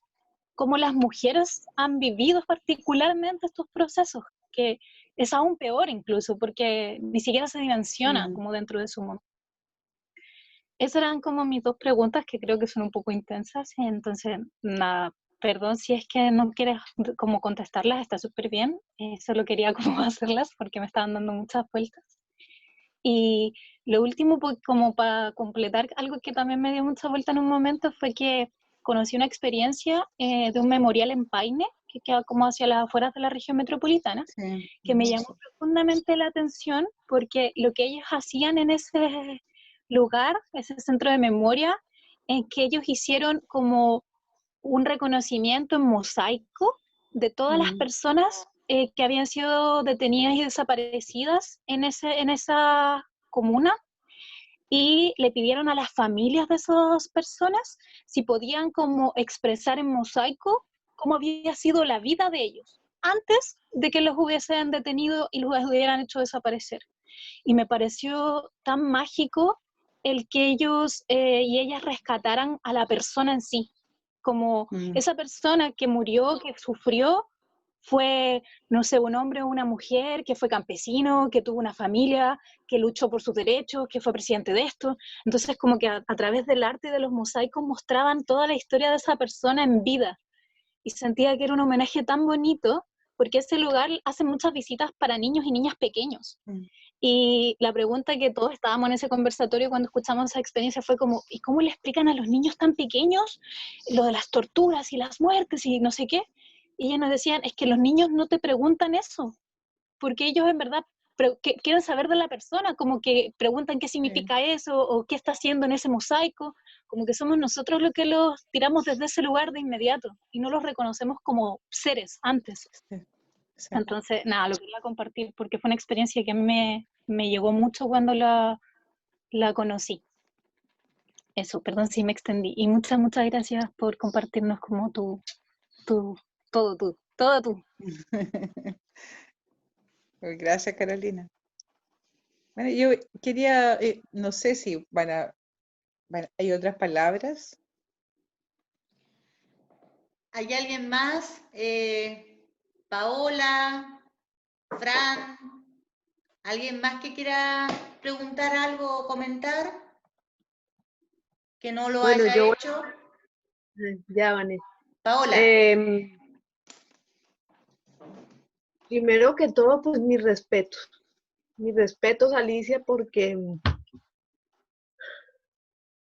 Speaker 1: las mujeres han vivido particularmente estos procesos, que es aún peor incluso, porque ni siquiera se dimensiona como dentro de su mundo. Esas eran como mis 2 preguntas, que creo que son un poco intensas, y entonces, nada, perdón si es que no quieres como contestarlas, está súper bien, solo quería como hacerlas porque me estaban dando muchas vueltas. Y lo último, pues, como para completar algo que también me dio mucha vuelta en un momento, fue que conocí una experiencia de un memorial en Paine, que queda como hacia las afueras de la región metropolitana, que me llamó profundamente la atención, porque lo que ellos hacían en ese lugar, ese centro de memoria, en que ellos hicieron como un reconocimiento en mosaico de todas las personas que habían sido detenidas y desaparecidas en esa comuna, y le pidieron a las familias de esas personas si podían como expresar en mosaico cómo había sido la vida de ellos antes de que los hubiesen detenido y los hubieran hecho desaparecer. Y me pareció tan mágico el que ellos y ellas rescataran a la persona en sí, como esa persona que murió, que sufrió, fue, no sé, un hombre o una mujer que fue campesino, que tuvo una familia, que luchó por sus derechos, que fue presidente de esto. Entonces como que a través del arte y de los mosaicos mostraban toda la historia de esa persona en vida. Y sentía que era un homenaje tan bonito, porque ese lugar hace muchas visitas para niños y niñas pequeños. Y la pregunta que todos estábamos en ese conversatorio cuando escuchamos esa experiencia fue como, ¿y cómo le explican a los niños tan pequeños lo de las torturas y las muertes y no sé qué? Y ellos nos decían, es que los niños no te preguntan eso, porque ellos en verdad quieren saber de la persona, como que preguntan qué significa eso, o qué está haciendo en ese mosaico, como que somos nosotros los que los tiramos desde ese lugar de inmediato, y no los reconocemos como seres antes. Entonces, nada, lo quería compartir, porque fue una experiencia que a mí me llegó mucho cuando la conocí. Eso, perdón si me extendí, y muchas gracias por compartirnos como todo tú.
Speaker 3: Gracias, Carolina. Bueno, yo quería, no sé si hay otras palabras.
Speaker 2: ¿Hay alguien más? Paola, Fran, ¿alguien más que quiera preguntar algo o comentar? Que no lo
Speaker 7: Bueno,
Speaker 2: haya
Speaker 7: yo
Speaker 2: hecho.
Speaker 7: ya, Vanessa.
Speaker 2: Paola.
Speaker 7: Primero que todo, pues mis respetos. Mis respetos, Alicia, porque,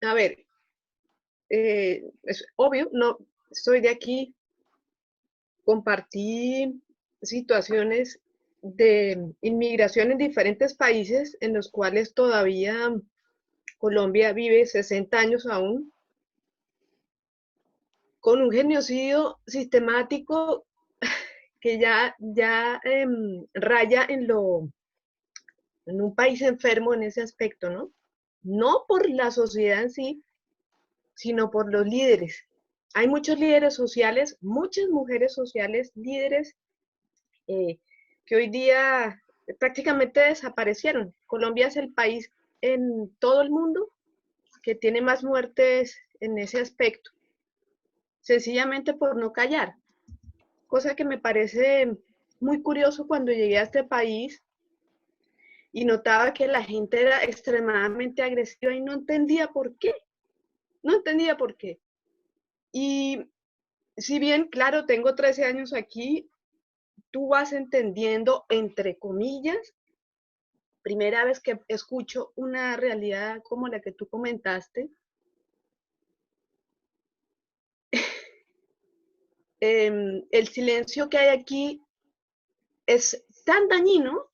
Speaker 7: a ver, es obvio, no soy de aquí, compartí situaciones de inmigración en diferentes países en los cuales todavía Colombia vive 60 años aún, con un genocidio sistemático que ya raya en un país enfermo en ese aspecto, ¿no? No por la sociedad en sí, sino por los líderes. Hay muchos líderes sociales, muchas mujeres sociales, líderes que hoy día prácticamente desaparecieron. Colombia es el país en todo el mundo que tiene más muertes en ese aspecto, sencillamente por no callar, cosa que me parece muy curioso cuando llegué a este país y notaba que la gente era extremadamente agresiva y no entendía por qué, Y si bien, claro, tengo 13 años aquí, tú vas entendiendo, entre comillas, primera vez que escucho una realidad como la que tú comentaste, el silencio que hay aquí es tan dañino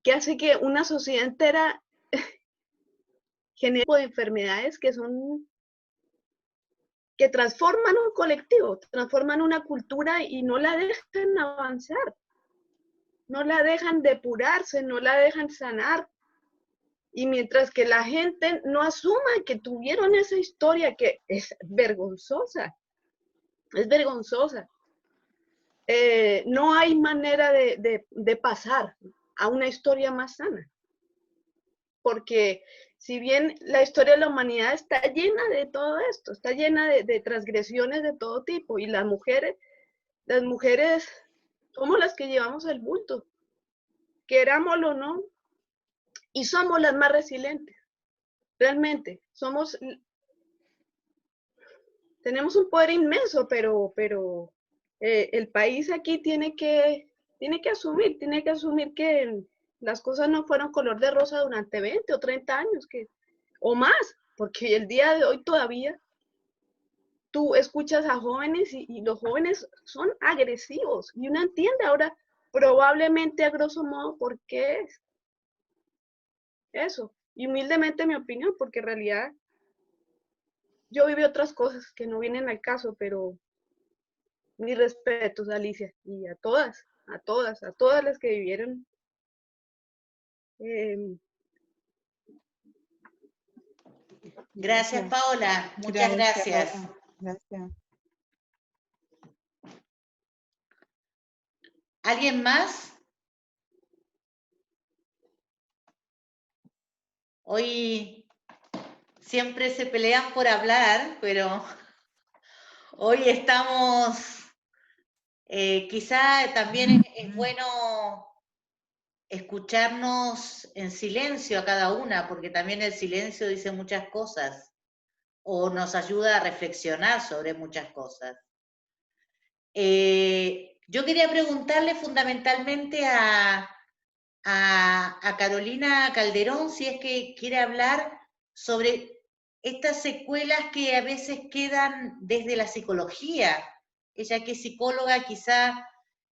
Speaker 7: que hace que una sociedad entera genere de enfermedades que transforman un colectivo, transforman una cultura y no la dejan avanzar, no la dejan depurarse, no la dejan sanar. Y mientras que la gente no asuma que tuvieron esa historia que es vergonzosa, no hay manera de pasar a una historia más sana. Porque si bien la historia de la humanidad está llena de todo esto, está llena de transgresiones de todo tipo, y las mujeres somos las que llevamos el bulto, querámoslo o no, y somos las más resilientes. Realmente, tenemos un poder inmenso, pero el país aquí tiene que asumir que las cosas no fueron color de rosa durante 20 o 30 años, o más, porque el día de hoy todavía tú escuchas a jóvenes y los jóvenes son agresivos, y uno entiende ahora probablemente a grosso modo por qué es eso. Y humildemente mi opinión, porque en realidad yo viví otras cosas que no vienen al caso, pero mis respetos, Alicia, y a todas las que vivieron.
Speaker 2: Gracias, Paola. Muchas gracias.
Speaker 3: Gracias.
Speaker 2: ¿Alguien más? Hoy siempre se pelean por hablar, pero hoy estamos Quizá también es bueno escucharnos en silencio a cada una, porque también el silencio dice muchas cosas, o nos ayuda a reflexionar sobre muchas cosas. Yo quería preguntarle fundamentalmente a Carolina Calderón si es que quiere hablar sobre estas secuelas que a veces quedan desde la psicología. Ella que es psicóloga, quizá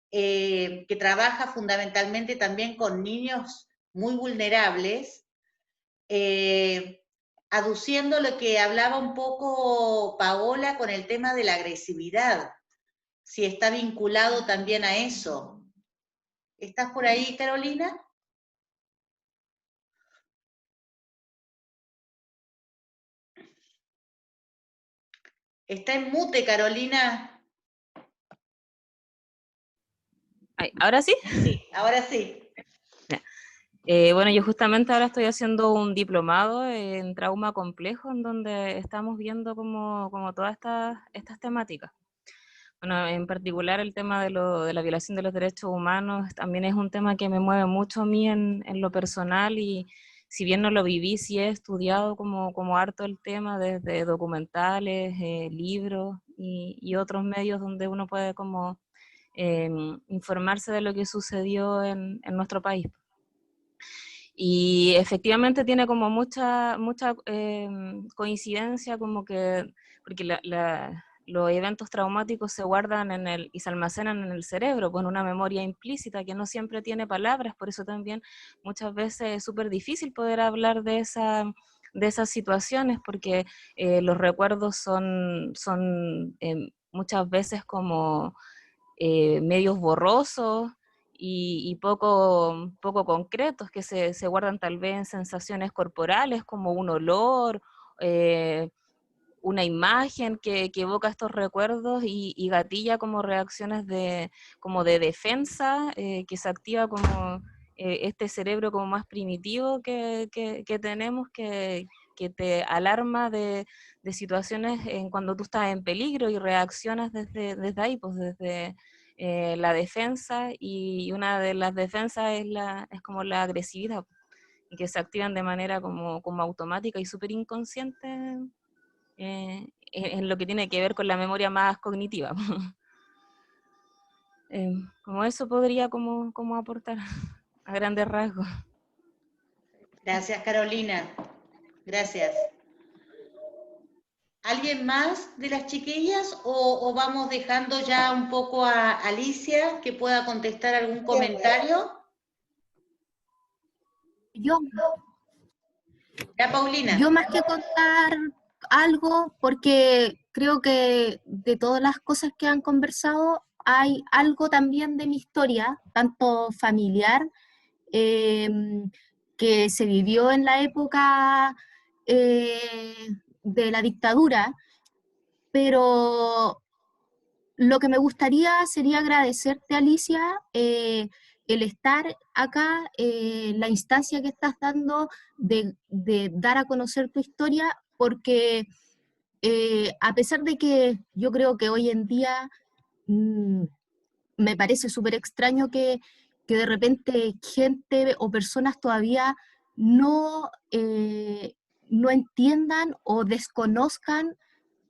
Speaker 2: que trabaja fundamentalmente también con niños muy vulnerables, aduciendo lo que hablaba un poco Paola con el tema de la agresividad, si está vinculado también a eso. ¿Estás por ahí, Carolina? Está en mute, Carolina.
Speaker 12: Ay, ¿ahora sí?
Speaker 2: Sí, ahora sí.
Speaker 12: Bueno, yo justamente ahora estoy haciendo un diplomado en trauma complejo, en donde estamos viendo como todas estas temáticas. Bueno, en particular el tema de la violación de los derechos humanos también es un tema que me mueve mucho a mí en lo personal, y si bien no lo viví, sí he estudiado como harto el tema desde documentales, libros y otros medios donde uno puede como informarse de lo que sucedió en nuestro país. Y efectivamente tiene como mucha coincidencia, como que, porque los eventos traumáticos se guardan y se almacenan en el cerebro, con una memoria implícita que no siempre tiene palabras, por eso también muchas veces es súper difícil poder hablar de esas situaciones, porque los recuerdos son muchas veces como medios borrosos y poco concretos, que se guardan tal vez en sensaciones corporales como un olor, una imagen que evoca estos recuerdos y gatilla como reacciones como de defensa, que se activa como este cerebro como más primitivo que tenemos, que te alarma de situaciones cuando tú estás en peligro y reaccionas desde ahí, pues desde la defensa, y una de las defensas es como la agresividad, y que se activan de manera como automática y súper inconsciente en lo que tiene que ver con la memoria más cognitiva. Como eso podría como aportar a grandes rasgos.
Speaker 2: Gracias, Carolina. Gracias. ¿Alguien más de las chiquillas o vamos dejando ya un poco a Alicia que pueda contestar algún comentario? Ya, Paulina.
Speaker 13: Yo más que contar algo, porque creo que de todas las cosas que han conversado, hay algo también de mi historia, tanto familiar, que se vivió en la época de la dictadura, pero lo que me gustaría sería agradecerte, Alicia, el estar acá, la instancia que estás dando de dar a conocer tu historia, porque a pesar de que yo creo que hoy en día me parece súper extraño que de repente gente o personas todavía no entiendan o desconozcan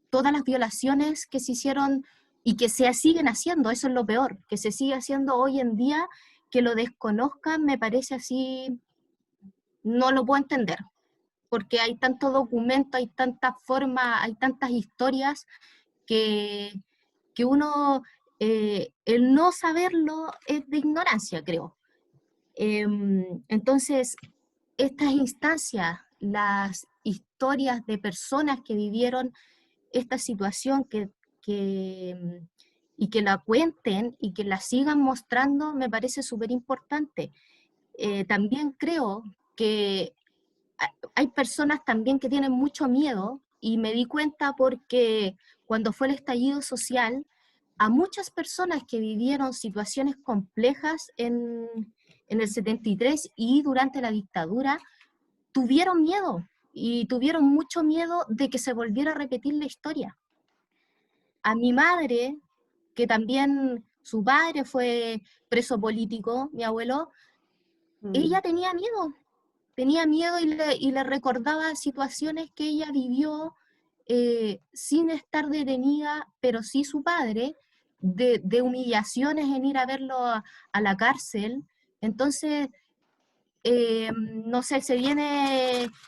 Speaker 13: todas las violaciones que se hicieron y que se siguen haciendo, eso es lo peor, que se sigue haciendo hoy en día, que lo desconozcan, me parece así, no lo puedo entender, porque hay tanto documento, hay tantas formas, hay tantas historias que uno, el no saberlo es de ignorancia, creo. Entonces, estas instancias, las historias de personas que vivieron esta situación y que la cuenten y que la sigan mostrando, me parece súper importante. También creo que hay personas también que tienen mucho miedo, y me di cuenta porque cuando fue el estallido social, a muchas personas que vivieron situaciones complejas en el 73 y durante la dictadura, tuvieron miedo, y tuvieron mucho miedo de que se volviera a repetir la historia. A mi madre, que también su padre fue preso político, mi abuelo, ella tenía miedo y le recordaba situaciones que ella vivió sin estar detenida, pero sí su padre, de humillaciones en ir a verlo a la cárcel. Entonces, no sé,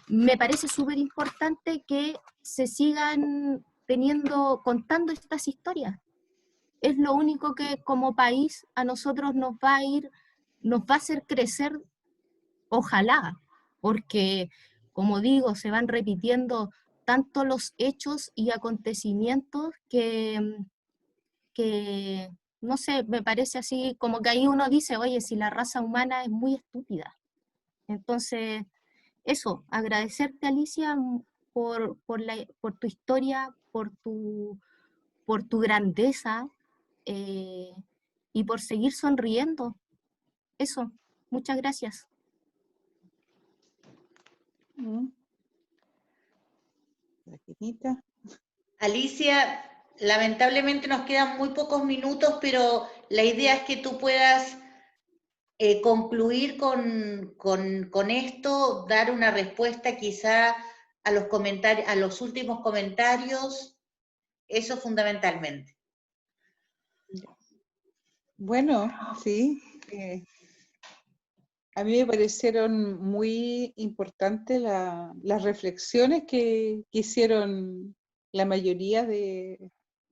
Speaker 13: me parece súper importante que se sigan contando estas historias. Es lo único que como país a nosotros nos va a hacer crecer, ojalá, porque, como digo, se van repitiendo tanto los hechos y acontecimientos que, no sé, me parece así, como que ahí uno dice, oye, si la raza humana es muy estúpida. Entonces, eso, agradecerte, Alicia, por tu historia, por tu grandeza, y por seguir sonriendo. Eso, muchas gracias.
Speaker 2: Alicia, lamentablemente nos quedan muy pocos minutos, pero la idea es que tú puedas concluir con esto, dar una respuesta quizá a los comentarios, a los últimos comentarios, eso fundamentalmente.
Speaker 3: Bueno, sí. A mí me parecieron muy importantes las reflexiones que hicieron la mayoría de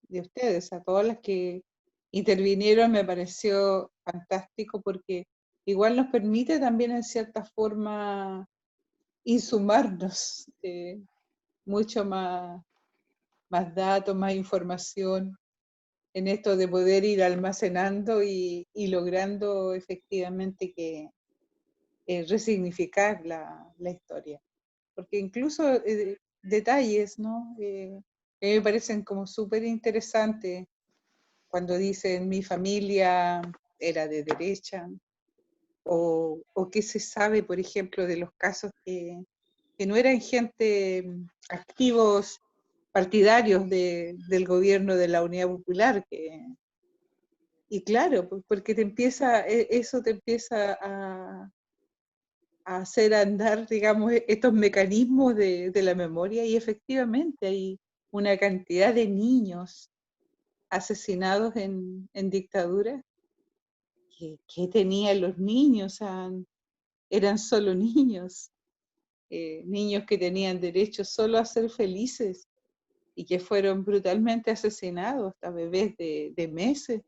Speaker 3: ustedes, a todas las que intervinieron. Me pareció fantástico porque igual nos permite también en cierta forma insumarnos mucho más datos, más información en esto de poder ir almacenando y logrando efectivamente que resignificar la historia. Porque incluso detalles, ¿no? Que me parecen como súper interesantes cuando dicen mi familia era de derecha, o qué se sabe, por ejemplo, de los casos que no eran gente activos partidarios del gobierno de la Unidad Popular, y claro, porque eso te empieza a hacer andar, digamos, estos mecanismos de la memoria, y efectivamente hay una cantidad de niños asesinados en dictadura. ¿Qué tenían los niños? Eran solo niños, niños que tenían derecho solo a ser felices y que fueron brutalmente asesinados, hasta bebés de meses,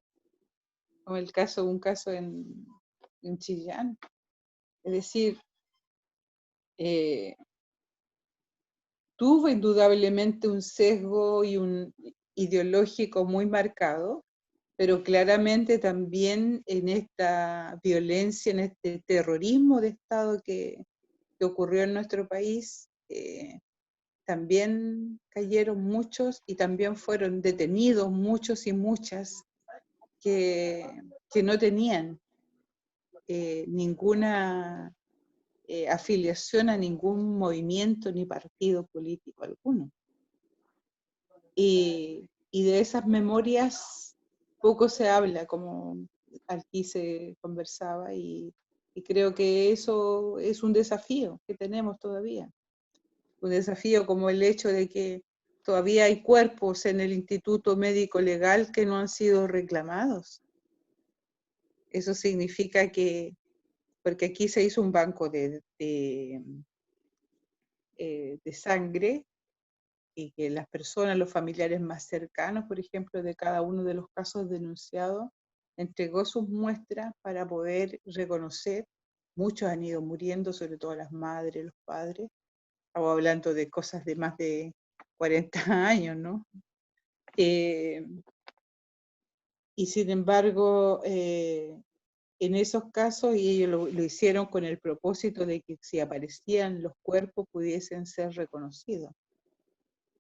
Speaker 3: como un caso en Chillán. Es decir, tuvo indudablemente un sesgo y un ideológico muy marcado, pero claramente también en esta violencia, en este terrorismo de Estado que ocurrió en nuestro país, también cayeron muchos y también fueron detenidos muchos y muchas que no tenían ninguna afiliación a ningún movimiento ni partido político alguno. Y de esas memorias poco se habla, como aquí se conversaba, y creo que eso es un desafío que tenemos todavía. Un desafío como el hecho de que todavía hay cuerpos en el Instituto Médico Legal que no han sido reclamados. Eso significa que, porque aquí se hizo un banco de sangre, y que las personas, los familiares más cercanos, por ejemplo, de cada uno de los casos denunciados, entregó sus muestras para poder reconocer. Muchos han ido muriendo, sobre todo las madres, los padres. Estamos hablando de cosas de más de 40 años, ¿no? Y sin embargo, en esos casos, y ellos lo hicieron con el propósito de que si aparecían los cuerpos pudiesen ser reconocidos.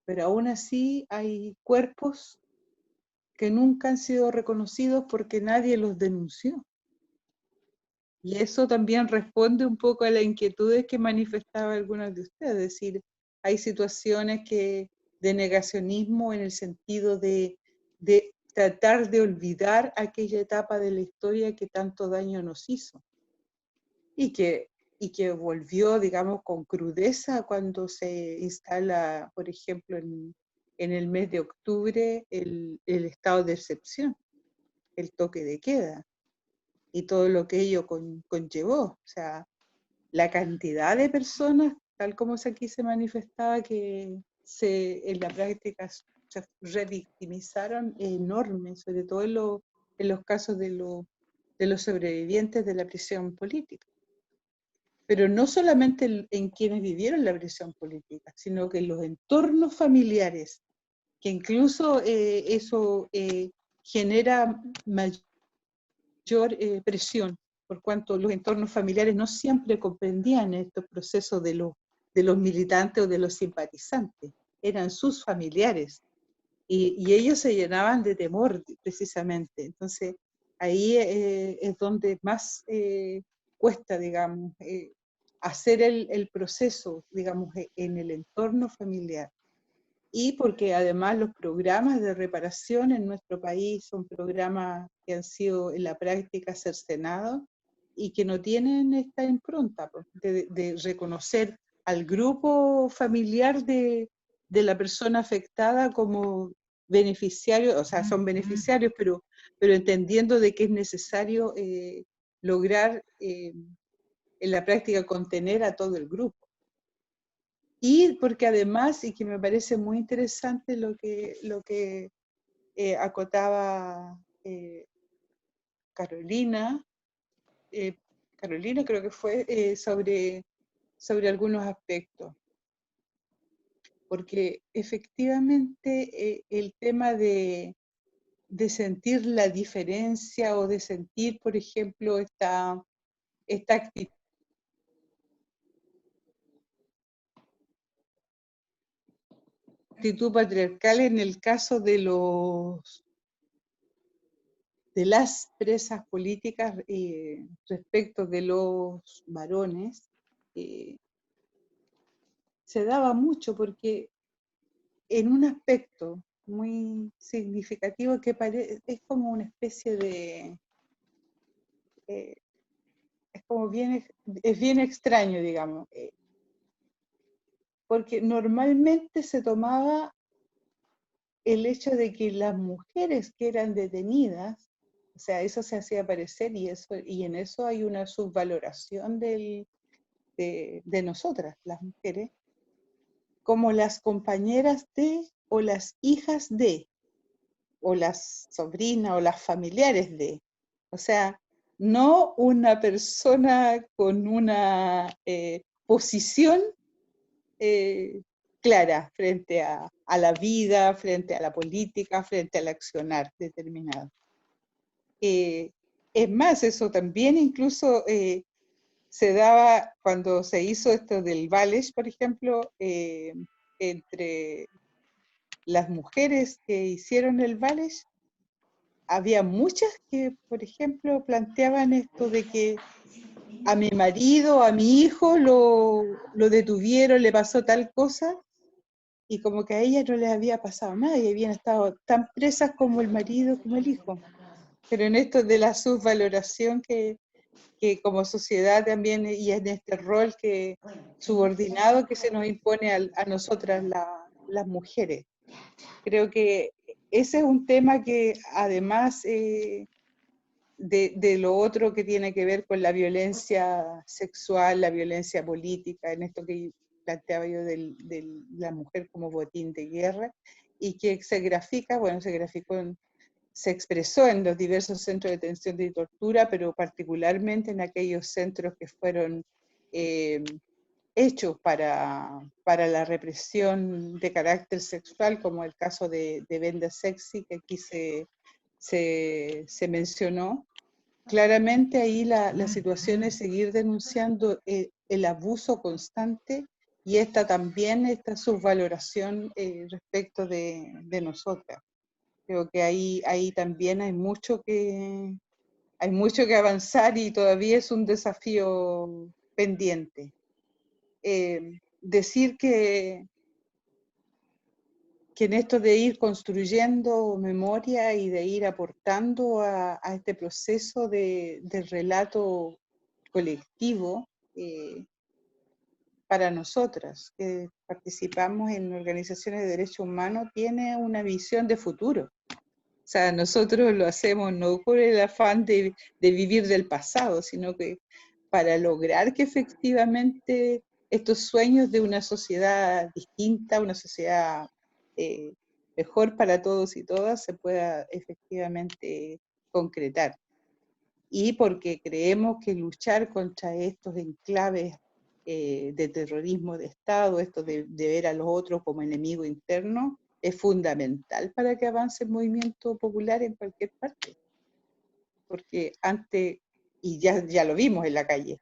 Speaker 3: Pero aún así hay cuerpos que nunca han sido reconocidos porque nadie los denunció. Y eso también responde un poco a las inquietudes que manifestaba algunos de ustedes. Es decir, hay situaciones de negacionismo en el sentido de tratar de olvidar aquella etapa de la historia que tanto daño nos hizo y que volvió, digamos, con crudeza cuando se instala, por ejemplo, en el mes de octubre el estado de excepción, el toque de queda y todo lo que ello conllevó. O sea, la cantidad de personas, tal como aquí se manifestaba, que en la práctica se revictimizaron, enorme, sobre todo en los casos de los sobrevivientes de la prisión política. Pero no solamente en quienes vivieron la prisión política, sino que en los entornos familiares, que incluso eso genera mayor presión, por cuanto los entornos familiares no siempre comprendían estos procesos de los militantes o de los simpatizantes, eran sus familiares, y ellos se llenaban de temor precisamente. Entonces ahí es donde más cuesta, digamos, hacer el proceso, digamos, en el entorno familiar. Y porque además los programas de reparación en nuestro país son programas que han sido en la práctica cercenados y que no tienen esta impronta de reconocer al grupo familiar de la persona afectada como beneficiario, o sea, son beneficiarios, pero entendiendo de que es necesario lograr en la práctica contener a todo el grupo. Y porque además, y que me parece muy interesante lo que acotaba Carolina, Carolina creo que fue, sobre algunos aspectos. Porque efectivamente el tema de sentir la diferencia o de sentir, por ejemplo, esta actitud patriarcal en el caso de las presas políticas respecto de los varones, se daba mucho porque en un aspecto muy significativo que es como una especie de... es bien extraño, digamos, porque normalmente se tomaba el hecho de que las mujeres que eran detenidas, o sea, eso se hacía aparecer y en eso hay una subvaloración de nosotras, las mujeres, como las compañeras de, o las hijas de, o las sobrinas, o las familiares de. O sea, no una persona con una posición clara frente a la vida, frente a la política, frente al accionar determinado. Es más, eso también incluso se daba cuando se hizo esto del Valech, por ejemplo, entre las mujeres que hicieron el Valech, había muchas que, por ejemplo, planteaban esto de que a mi marido, a mi hijo lo detuvieron, le pasó tal cosa, y como que a ella no les había pasado nada, y habían estado tan presas como el marido, como el hijo. Pero en esto de la subvaloración que como sociedad también, y en este rol subordinado que se nos impone a nosotras las mujeres. Creo que ese es un tema que además de lo otro que tiene que ver con la violencia sexual, la violencia política, en esto que planteaba yo de la mujer como botín de guerra, y que se grafica, bueno, se expresó en los diversos centros de detención y tortura, pero particularmente en aquellos centros que fueron hechos para la represión de carácter sexual, como el caso de Venda Sexy, que aquí se mencionó. Claramente ahí la situación es seguir denunciando el abuso constante y esta subvaloración respecto de nosotras. Creo que ahí también hay mucho que avanzar y todavía es un desafío pendiente. Decir que que en esto de ir construyendo memoria y de ir aportando a este proceso del relato colectivo, para nosotras, que participamos en organizaciones de derechos humanos, tiene una visión de futuro. O sea, nosotros lo hacemos no por el afán de vivir del pasado, sino que para lograr que efectivamente estos sueños de una sociedad distinta, una sociedad mejor para todos y todas, se pueda efectivamente concretar. Y porque creemos que luchar contra estos enclaves de terrorismo de Estado, esto de ver a los otros como enemigo interno, es fundamental para que avance el movimiento popular en cualquier parte. Porque antes, y ya lo vimos en la calle,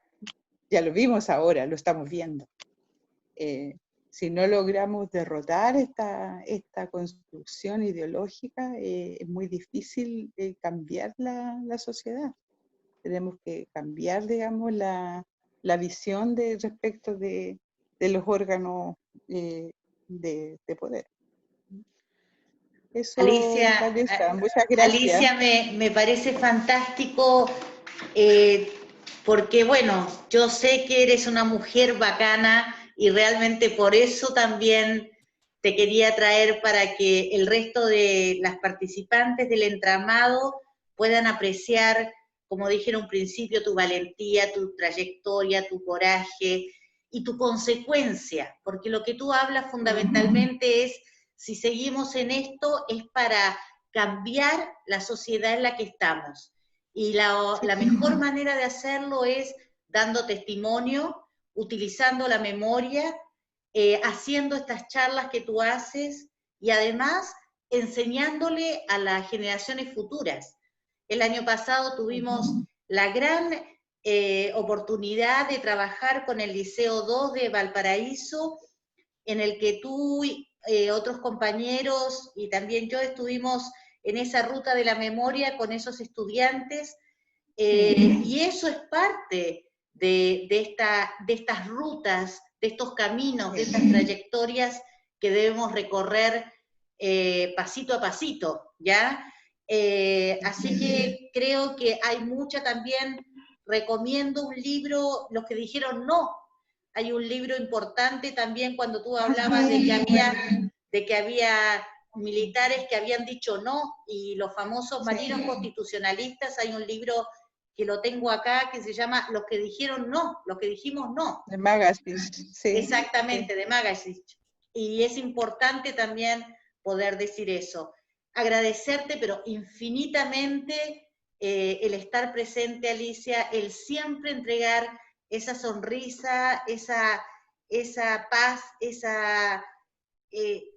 Speaker 3: ya lo vimos ahora, lo estamos viendo. Si no logramos derrotar esta construcción ideológica, es muy difícil cambiar la sociedad. Tenemos que cambiar, digamos, la visión respecto de los órganos de poder. Eso,
Speaker 2: Alicia,
Speaker 3: Vanessa, muchas gracias.
Speaker 2: Alicia, me parece fantástico, porque bueno, yo sé que eres una mujer bacana y realmente por eso también te quería traer para que el resto de las participantes del entramado puedan apreciar, como dije en un principio, tu valentía, tu trayectoria, tu coraje y tu consecuencia, porque lo que tú hablas fundamentalmente es, si seguimos en esto, es para cambiar la sociedad en la que estamos. Y la mejor manera de hacerlo es dando testimonio, utilizando la memoria, haciendo estas charlas que tú haces y además enseñándole a las generaciones futuras. El año pasado tuvimos la gran oportunidad de trabajar con el Liceo 2 de Valparaíso, en el que tú y otros compañeros y también yo estuvimos en esa ruta de la memoria con esos estudiantes, y eso es parte de estas rutas, de estos caminos, de estas trayectorias que debemos recorrer pasito a pasito, ¿ya? Así que creo que hay mucha también, recomiendo un libro, los que dijeron no. Hay un libro importante también cuando tú hablabas de que había militares que habían dicho no, y los famosos marinos constitucionalistas. Hay un libro que lo tengo acá que se llama Los que dijeron no, los que dijimos no.
Speaker 3: De Magazine, sí.
Speaker 2: Exactamente, de Magazine. Y es importante también poder decir eso. Agradecerte, pero infinitamente, el estar presente, Alicia, el siempre entregar esa sonrisa, esa paz,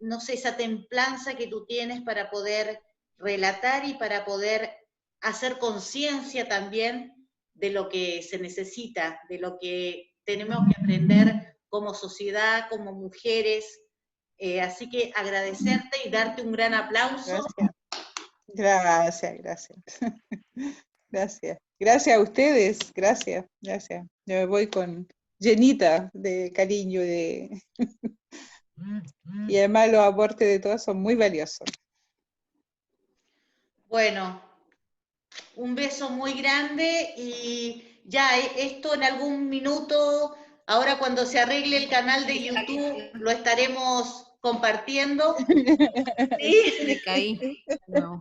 Speaker 2: no sé, esa templanza que tú tienes para poder relatar y para poder hacer conciencia también de lo que se necesita, de lo que tenemos que aprender como sociedad, como mujeres. Así que agradecerte y darte un gran aplauso.
Speaker 3: Gracias. Gracias. Gracias a ustedes, gracias. Yo me voy llenita de cariño y además los aportes de todas son muy valiosos.
Speaker 2: Bueno, un beso muy grande y ya esto en algún minuto, ahora cuando se arregle el canal de YouTube, lo estaremos compartiendo. ¿Sí?
Speaker 8: No.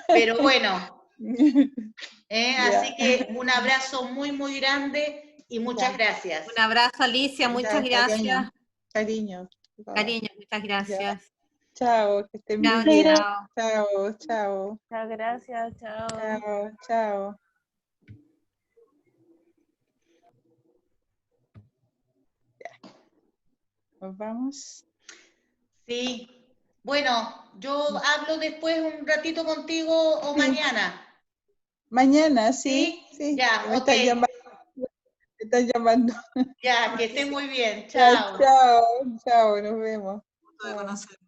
Speaker 2: Pero bueno, así que un abrazo muy, muy grande y muchas gracias.
Speaker 8: Un abrazo, Alicia, muchas gracias.
Speaker 3: Cariño.
Speaker 8: Cariño, muchas gracias.
Speaker 3: Chao, que estén bien. Chao.
Speaker 12: Chao, gracias,
Speaker 3: Chao. Ya. ¿Nos vamos?
Speaker 2: Sí. Bueno, yo hablo después un ratito contigo o mañana.
Speaker 3: Mañana, sí.
Speaker 2: Ya,
Speaker 3: me están llamando.
Speaker 2: Ya, que esté muy bien. Chao.
Speaker 3: Chao, nos vemos.
Speaker 14: Gusto de conocerte.